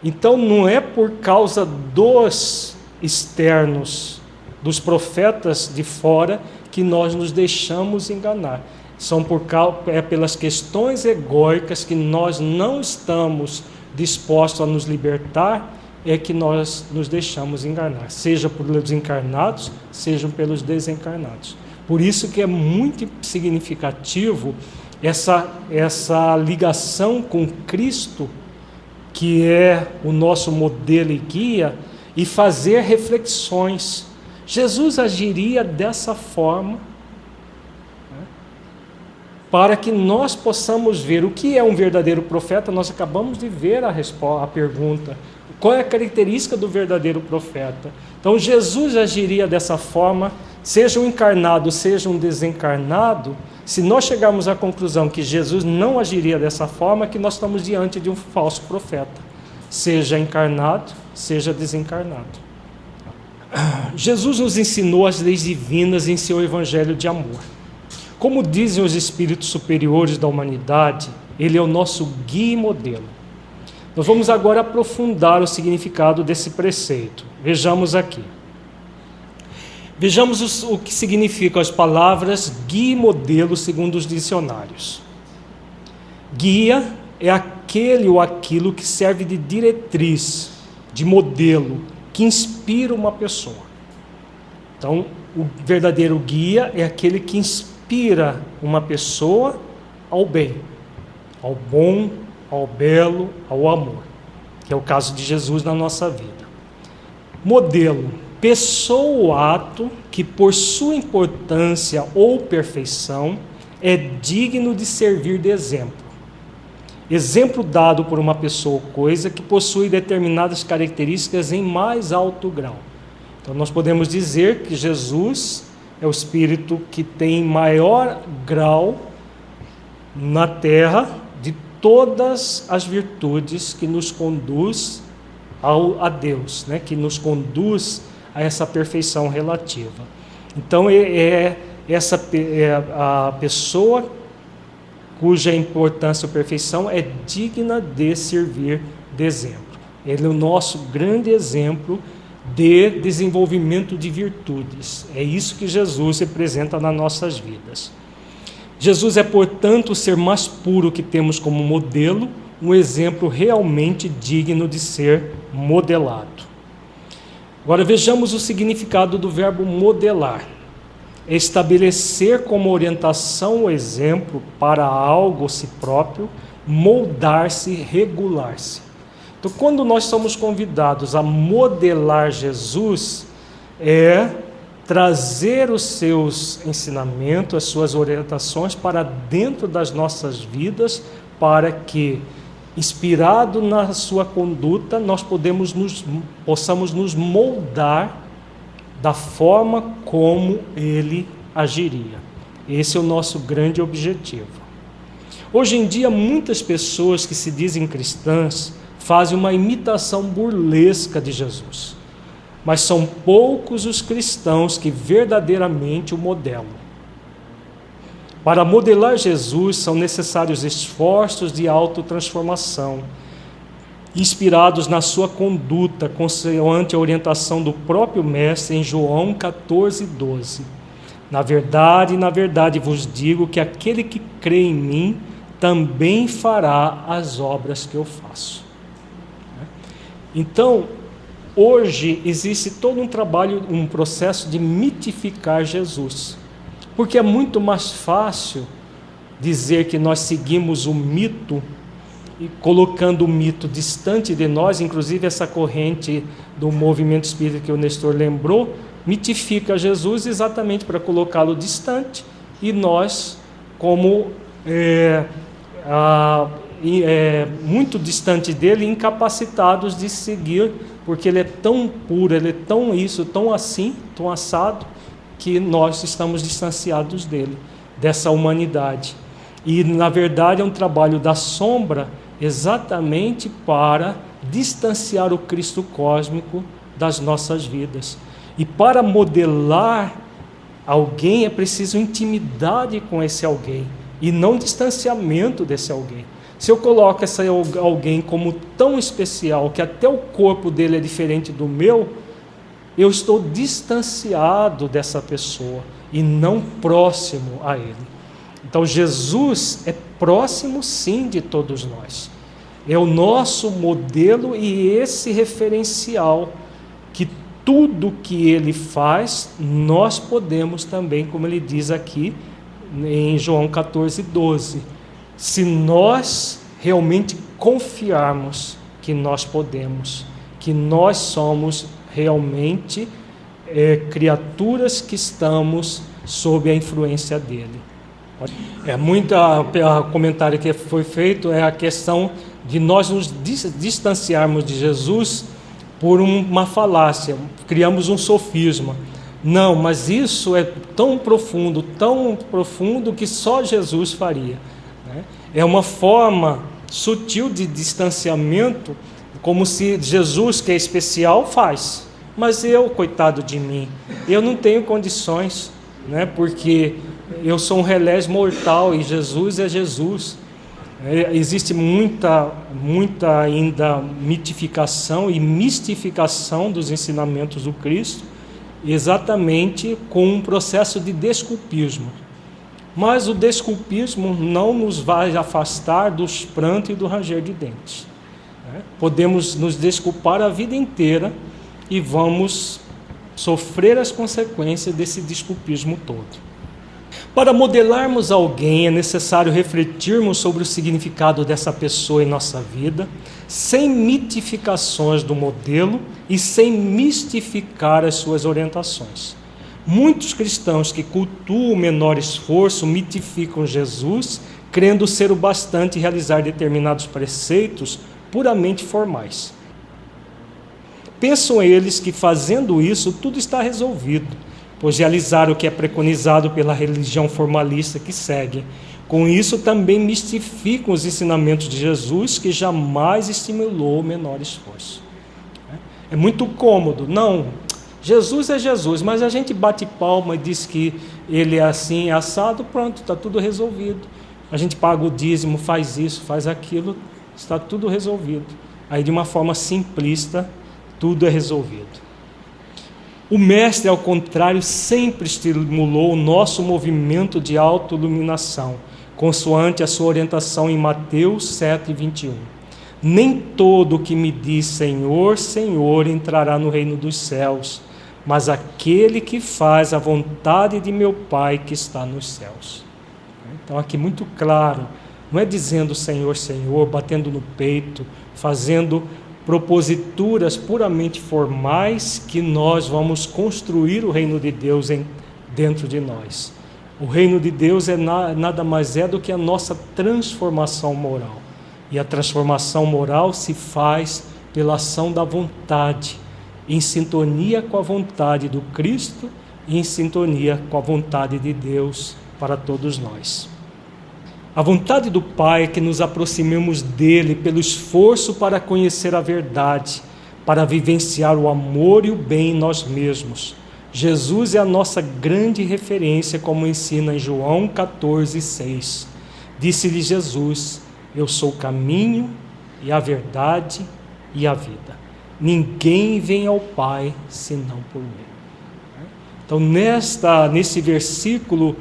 Então não é por causa dos externos dos profetas de fora que nós nos deixamos enganar. Pelas questões egóicas que nós não estamos dispostos a nos libertar, é que nós nos deixamos enganar, seja pelos encarnados, seja pelos desencarnados. Por isso que é muito significativo essa ligação com Cristo, que é o nosso modelo e guia, e fazer reflexões. Jesus agiria dessa forma, né, para que nós possamos ver o que é um verdadeiro profeta. Nós acabamos de ver a pergunta. Qual é a característica do verdadeiro profeta? Então, Jesus agiria dessa forma, seja um encarnado, seja um desencarnado. Se nós chegarmos à conclusão que Jesus não agiria dessa forma, que nós estamos diante de um falso profeta, seja encarnado, seja desencarnado. Jesus nos ensinou as leis divinas em seu evangelho de amor. Como dizem os espíritos superiores da humanidade, ele é o nosso guia e modelo. Nós vamos agora aprofundar o significado desse preceito. Vejamos aqui. Vejamos o que significam as palavras guia e modelo segundo os dicionários. Guia é aquele ou aquilo que serve de diretriz, de modelo, que inspira uma pessoa. Então, o verdadeiro guia é aquele que inspira uma pessoa ao bem, ao bom, ao belo, ao amor, que é o caso de Jesus na nossa vida. Modelo, pessoa ou ato que por sua importância ou perfeição é digno de servir de exemplo. Exemplo dado por uma pessoa ou coisa que possui determinadas características em mais alto grau. Então nós podemos dizer que Jesus é o Espírito que tem maior grau na Terra de todas as virtudes que nos conduz a Deus, né? Que nos conduz a essa perfeição relativa. Então é a pessoa cuja importância ou perfeição é digna de servir de exemplo. Ele é o nosso grande exemplo de desenvolvimento de virtudes. É isso que Jesus representa nas nossas vidas. Jesus é, portanto, o ser mais puro que temos como modelo, um exemplo realmente digno de ser modelado. Agora vejamos o significado do verbo modelar. Estabelecer como orientação ou exemplo para algo si próprio, moldar-se, regular-se. Então, quando nós somos convidados a modelar Jesus, é trazer os seus ensinamentos, as suas orientações para dentro das nossas vidas, para que, inspirado na sua conduta, nós possamos nos moldar da forma como ele agiria. Esse é o nosso grande objetivo. Hoje em dia, muitas pessoas que se dizem cristãs fazem uma imitação burlesca de Jesus, mas são poucos os cristãos que verdadeiramente o modelam. Para modelar Jesus são necessários esforços de autotransformação, inspirados na sua conduta, consoante a orientação do próprio Mestre em João 14:12. Na verdade vos digo que aquele que crê em mim também fará as obras que eu faço. Então, hoje existe todo um trabalho, um processo de mitificar Jesus, porque é muito mais fácil dizer que nós seguimos o mito e colocando o mito distante de nós. Inclusive essa corrente do movimento espírita que o Nestor lembrou, mitifica Jesus exatamente para colocá-lo distante, e nós, como muito distante dele, incapacitados de seguir, porque ele é tão puro, ele é tão isso, tão assim, tão assado, que nós estamos distanciados dele, dessa humanidade. E na verdade é um trabalho da sombra, exatamente para distanciar o Cristo cósmico das nossas vidas. E para modelar alguém é preciso intimidade com esse alguém, e não distanciamento desse alguém. Se eu coloco esse alguém como tão especial, que até o corpo dele é diferente do meu, eu estou distanciado dessa pessoa e não próximo a ele. Então Jesus é próximo sim de todos nós. É o nosso modelo e esse referencial que tudo que ele faz, nós podemos também, como ele diz aqui em João 14:12. Se nós realmente confiarmos que nós podemos, que nós somos realmente criaturas que estamos sob a influência dele. Comentário que foi feito é a questão de nós nos distanciarmos de Jesus por uma falácia, criamos um sofisma. Não, mas isso é tão profundo que só Jesus faria, né? É uma forma sutil de distanciamento, como se Jesus, que é especial, faz. Mas eu, coitado de mim, eu não tenho condições, né? Porque eu sou um relés mortal e Jesus é Jesus. Existe muita ainda mitificação e mistificação dos ensinamentos do Cristo, exatamente com um processo de desculpismo. Mas o desculpismo não nos vai afastar dos prantos e do ranger de dentes. Podemos nos desculpar a vida inteira e vamos sofrer as consequências desse desculpismo todo. Para modelarmos alguém, é necessário refletirmos sobre o significado dessa pessoa em nossa vida, sem mitificações do modelo e sem mistificar as suas orientações. Muitos cristãos que cultuam o menor esforço mitificam Jesus, crendo ser o bastante realizar determinados preceitos puramente formais. Pensam eles que fazendo isso tudo está resolvido, pois realizaram o que é preconizado pela religião formalista que segue. Com isso também mistificam os ensinamentos de Jesus, que jamais estimulou o menor esforço. É muito cômodo. Não, Jesus é Jesus, mas a gente bate palma e diz que ele é assim, é assado, pronto, está tudo resolvido. A gente paga o dízimo, faz isso, faz aquilo, está tudo resolvido. Aí de uma forma simplista, tudo é resolvido. O Mestre, ao contrário, sempre estimulou o nosso movimento de autoiluminação, consoante a sua orientação em Mateus 7:21. Nem todo o que me diz Senhor, Senhor entrará no reino dos céus, mas aquele que faz a vontade de meu Pai que está nos céus. Então aqui muito claro, não é dizendo Senhor, Senhor, batendo no peito, fazendo proposituras puramente formais que nós vamos construir o reino de Deus dentro de nós. O reino de Deus nada mais é do que a nossa transformação moral. E a transformação moral se faz pela ação da vontade, em sintonia com a vontade do Cristo e em sintonia com a vontade de Deus para todos nós. A vontade do Pai é que nos aproximemos dele pelo esforço para conhecer a verdade, para vivenciar o amor e o bem em nós mesmos. Jesus é a nossa grande referência, como ensina em João 14:6. Disse-lhe Jesus: eu sou o caminho e a verdade e a vida. Ninguém vem ao Pai senão por mim. Então, nesse versículo,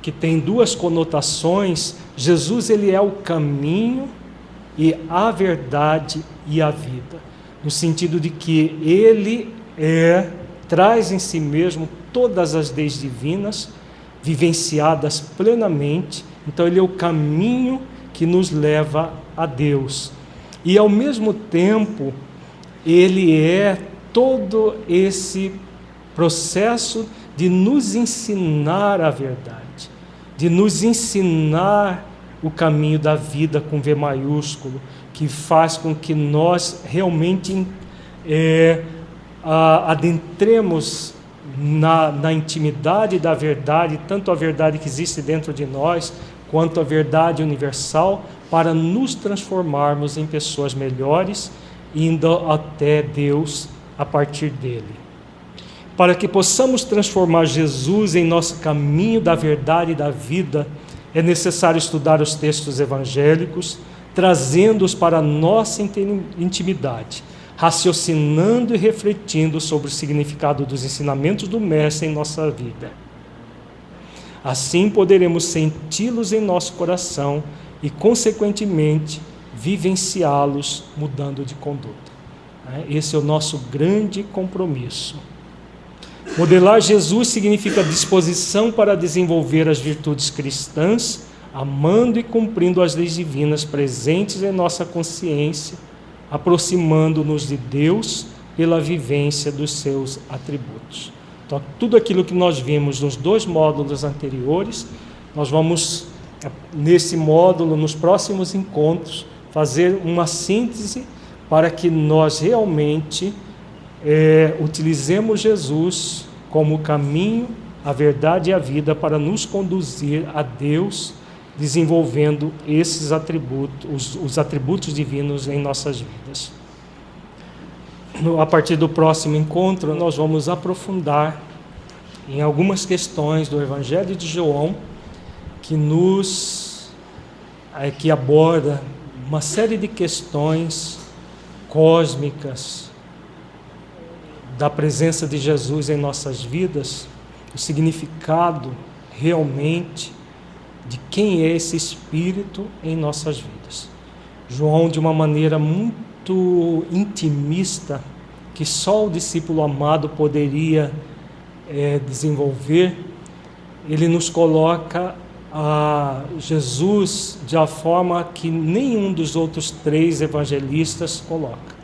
que tem duas conotações, Jesus ele é o caminho e a verdade e a vida, no sentido de que ele traz em si mesmo todas as leis divinas, vivenciadas plenamente. Então ele é o caminho que nos leva a Deus, e ao mesmo tempo ele é todo esse processo de nos ensinar a verdade, de nos ensinar o caminho da vida com V maiúsculo, que faz com que nós realmente adentremos na intimidade da verdade, tanto a verdade que existe dentro de nós, quanto a verdade universal, para nos transformarmos em pessoas melhores, indo até Deus a partir dele. Para que possamos transformar Jesus em nosso caminho da verdade e da vida, é necessário estudar os textos evangélicos, trazendo-os para a nossa intimidade, raciocinando e refletindo sobre o significado dos ensinamentos do Mestre em nossa vida. Assim poderemos senti-los em nosso coração e, consequentemente, vivenciá-los mudando de conduta. Esse é o nosso grande compromisso. Modelar Jesus significa disposição para desenvolver as virtudes cristãs, amando e cumprindo as leis divinas presentes em nossa consciência, aproximando-nos de Deus pela vivência dos seus atributos. Então, tudo aquilo que nós vimos nos 2 módulos anteriores, nós vamos, nesse módulo, nos próximos encontros, fazer uma síntese para que nós realmente utilizemos Jesus como o caminho, a verdade e a vida para nos conduzir a Deus, desenvolvendo esses atributos, os atributos divinos em nossas vidas. A partir do próximo encontro, nós vamos aprofundar em algumas questões do Evangelho de João que aborda uma série de questões cósmicas da presença de Jesus em nossas vidas, o significado realmente de quem é esse Espírito em nossas vidas. João, de uma maneira muito intimista, que só o discípulo amado poderia desenvolver, ele nos coloca a Jesus de uma forma que nenhum dos outros 3 evangelistas coloca.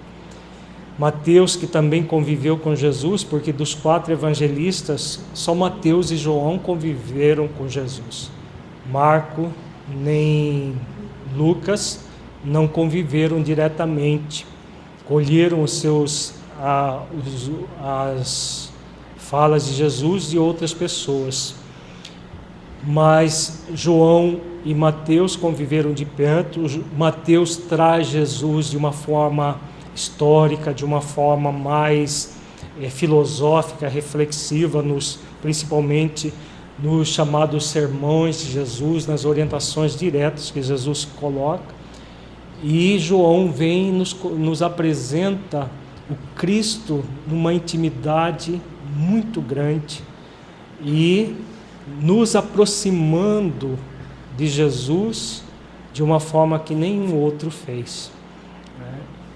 Mateus, que também conviveu com Jesus, porque dos 4 evangelistas, só Mateus e João conviveram com Jesus. Marco nem Lucas não conviveram diretamente, colheram as falas de Jesus de outras pessoas. Mas João e Mateus conviveram de perto. Mateus traz Jesus de uma forma histórica, de uma forma mais filosófica, reflexiva, principalmente nos chamados sermões de Jesus, nas orientações diretas que Jesus coloca. E João vem e nos apresenta o Cristo numa intimidade muito grande e nos aproximando de Jesus de uma forma que nenhum outro fez.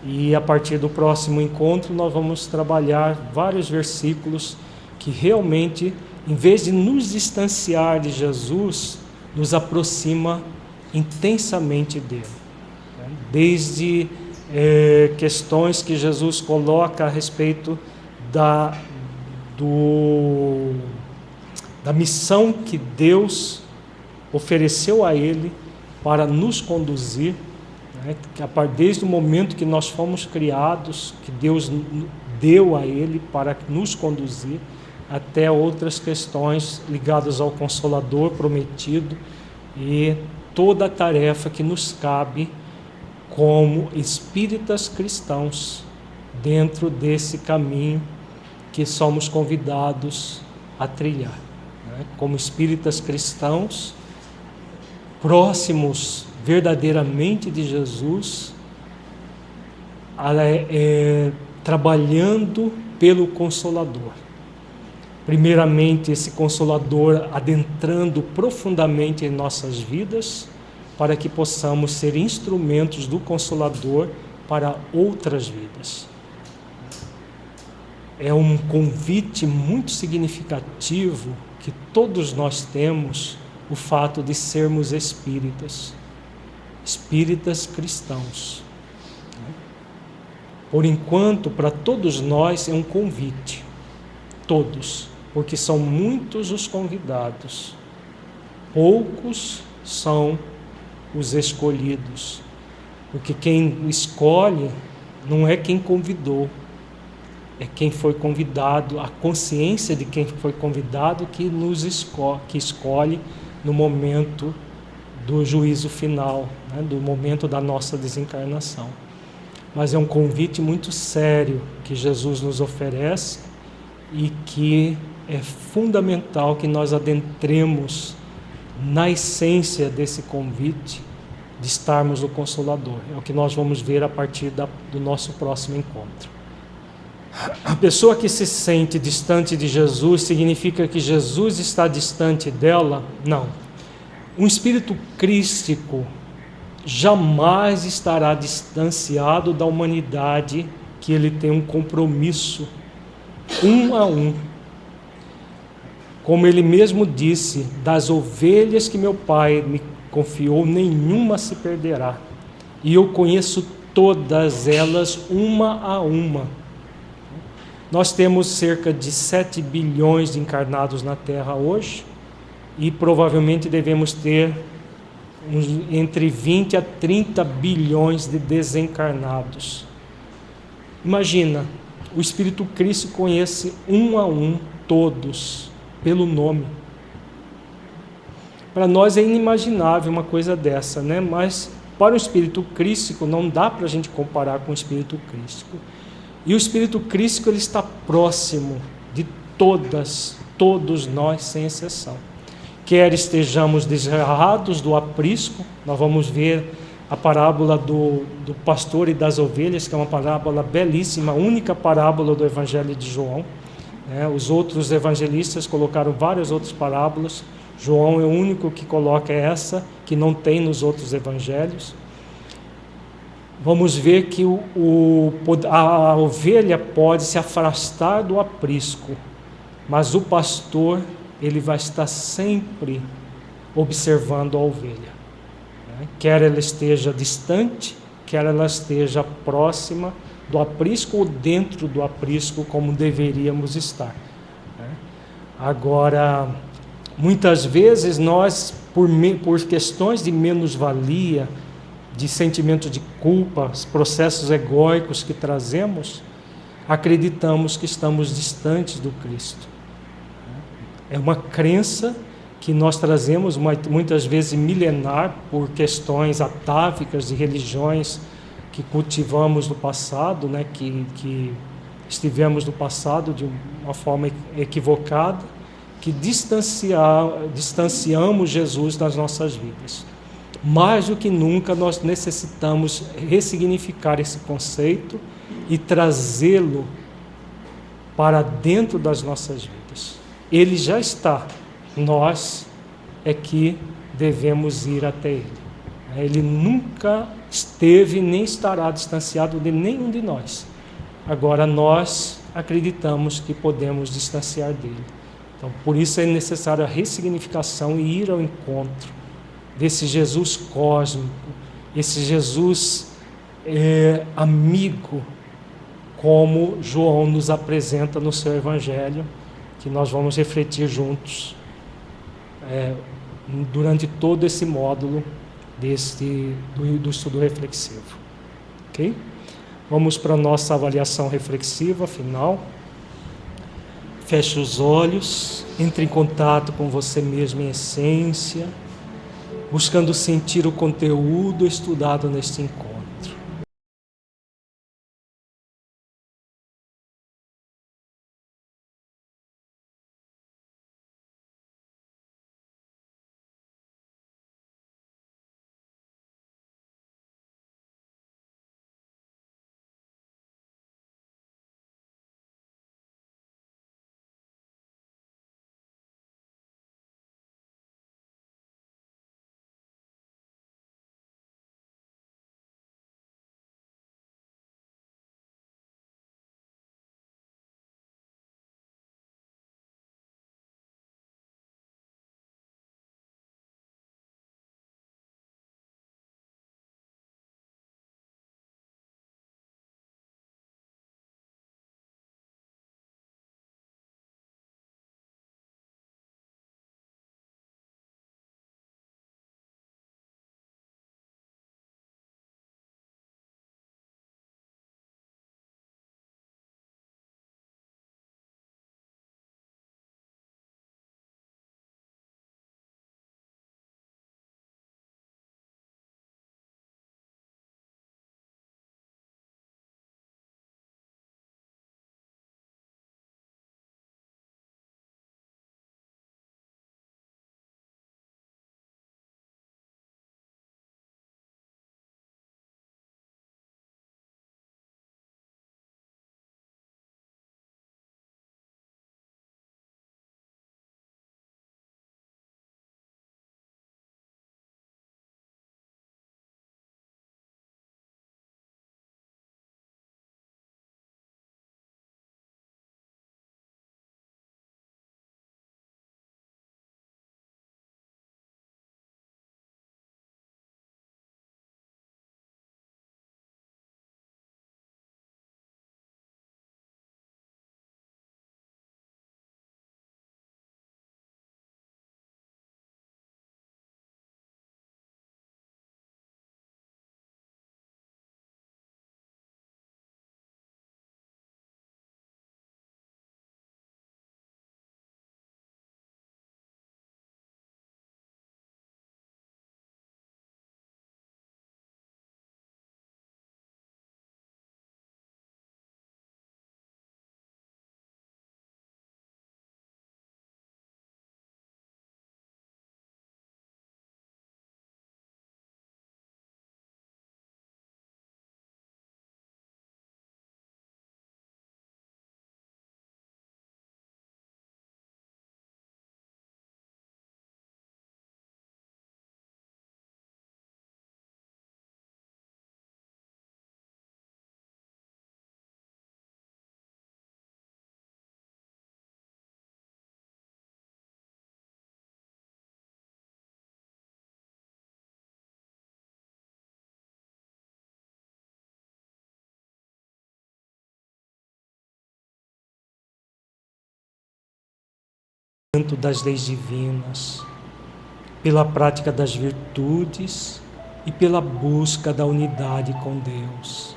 E a partir do próximo encontro nós vamos trabalhar vários versículos que realmente, em vez de nos distanciar de Jesus, nos aproxima intensamente dele. Desde questões que Jesus coloca a respeito da missão que Deus ofereceu a ele para nos conduzir, desde o momento que nós fomos criados, que Deus deu a ele para nos conduzir, até outras questões ligadas ao Consolador prometido e toda a tarefa que nos cabe como espíritas cristãos dentro desse caminho que somos convidados a trilhar. Como espíritas cristãos, próximos verdadeiramente de Jesus, trabalhando pelo Consolador. Primeiramente, esse Consolador adentrando profundamente em nossas vidas, para que possamos ser instrumentos do Consolador para outras vidas. É um convite muito significativo que todos nós temos, o fato de sermos espíritas cristãos. Por enquanto, para todos nós é um convite, todos, porque são muitos os convidados, poucos são os escolhidos, porque quem escolhe não é quem convidou, é quem foi convidado, a consciência de quem foi convidado que escolhe no momento do juízo final, do momento da nossa desencarnação. Mas é um convite muito sério que Jesus nos oferece e que é fundamental que nós adentremos na essência desse convite de estarmos no Consolador. É o que nós vamos ver a partir do nosso próximo encontro. A pessoa que se sente distante de Jesus significa que Jesus está distante dela? Não. Um espírito crístico jamais estará distanciado da humanidade, que ele tem um compromisso um a um. Como ele mesmo disse, das ovelhas que meu Pai me confiou, nenhuma se perderá. E eu conheço todas elas, uma a uma. Nós temos cerca de 7 bilhões de encarnados na Terra hoje, e provavelmente devemos ter entre 20 a 30 bilhões de desencarnados. Imagina, o Espírito Cristo conhece um a um todos, pelo nome. Para nós é inimaginável uma coisa dessa, né? Mas para o Espírito Crístico não dá para a gente comparar com o Espírito Crístico. E o Espírito Crístico ele está próximo de todos nós, sem exceção. Quer estejamos desgarrados do aprisco, nós vamos ver a parábola do pastor e das ovelhas, que é uma parábola belíssima, a única parábola do Evangelho de João. Os outros evangelistas colocaram várias outras parábolas. João é o único que coloca essa, que não tem nos outros evangelhos. Vamos ver que a ovelha pode se afastar do aprisco, mas o pastor ele vai estar sempre observando a ovelha. Quer ela esteja distante, quer ela esteja próxima do aprisco ou dentro do aprisco, como deveríamos estar. Agora, muitas vezes nós, por questões de menos-valia, de sentimento de culpa, processos egóicos que trazemos, acreditamos que estamos distantes do Cristo. É uma crença que nós trazemos muitas vezes milenar por questões atávicas de religiões que cultivamos no passado, que estivemos no passado de uma forma equivocada, que distanciamos Jesus das nossas vidas. Mais do que nunca nós necessitamos ressignificar esse conceito e trazê-lo para dentro das nossas vidas. Ele já está, nós é que devemos ir até Ele. Ele nunca esteve nem estará distanciado de nenhum de nós. Agora nós acreditamos que podemos distanciar dele. Então, por isso é necessária a ressignificação e ir ao encontro desse Jesus cósmico, esse Jesus amigo, como João nos apresenta no seu Evangelho, que nós vamos refletir durante todo esse módulo do estudo reflexivo. Ok? Vamos para a nossa avaliação reflexiva final. Feche os olhos, entre em contato com você mesmo em essência, buscando sentir o conteúdo estudado neste encontro. das leis divinas, pela prática das virtudes e pela busca da unidade com Deus.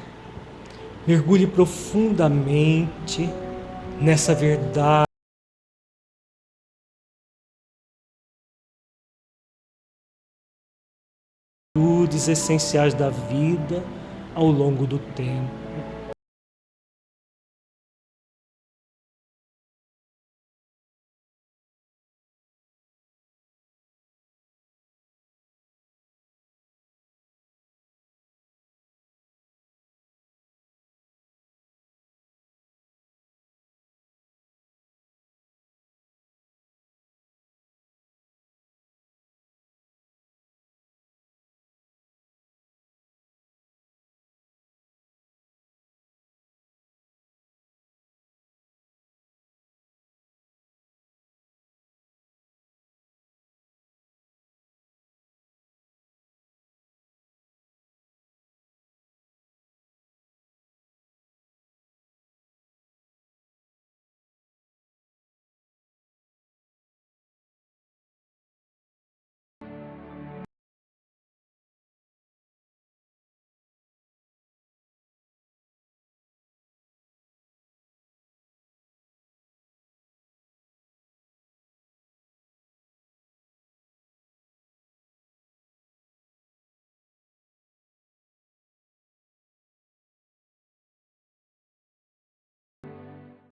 Mergulhe profundamente nessa verdade essenciais da vida ao longo do tempo.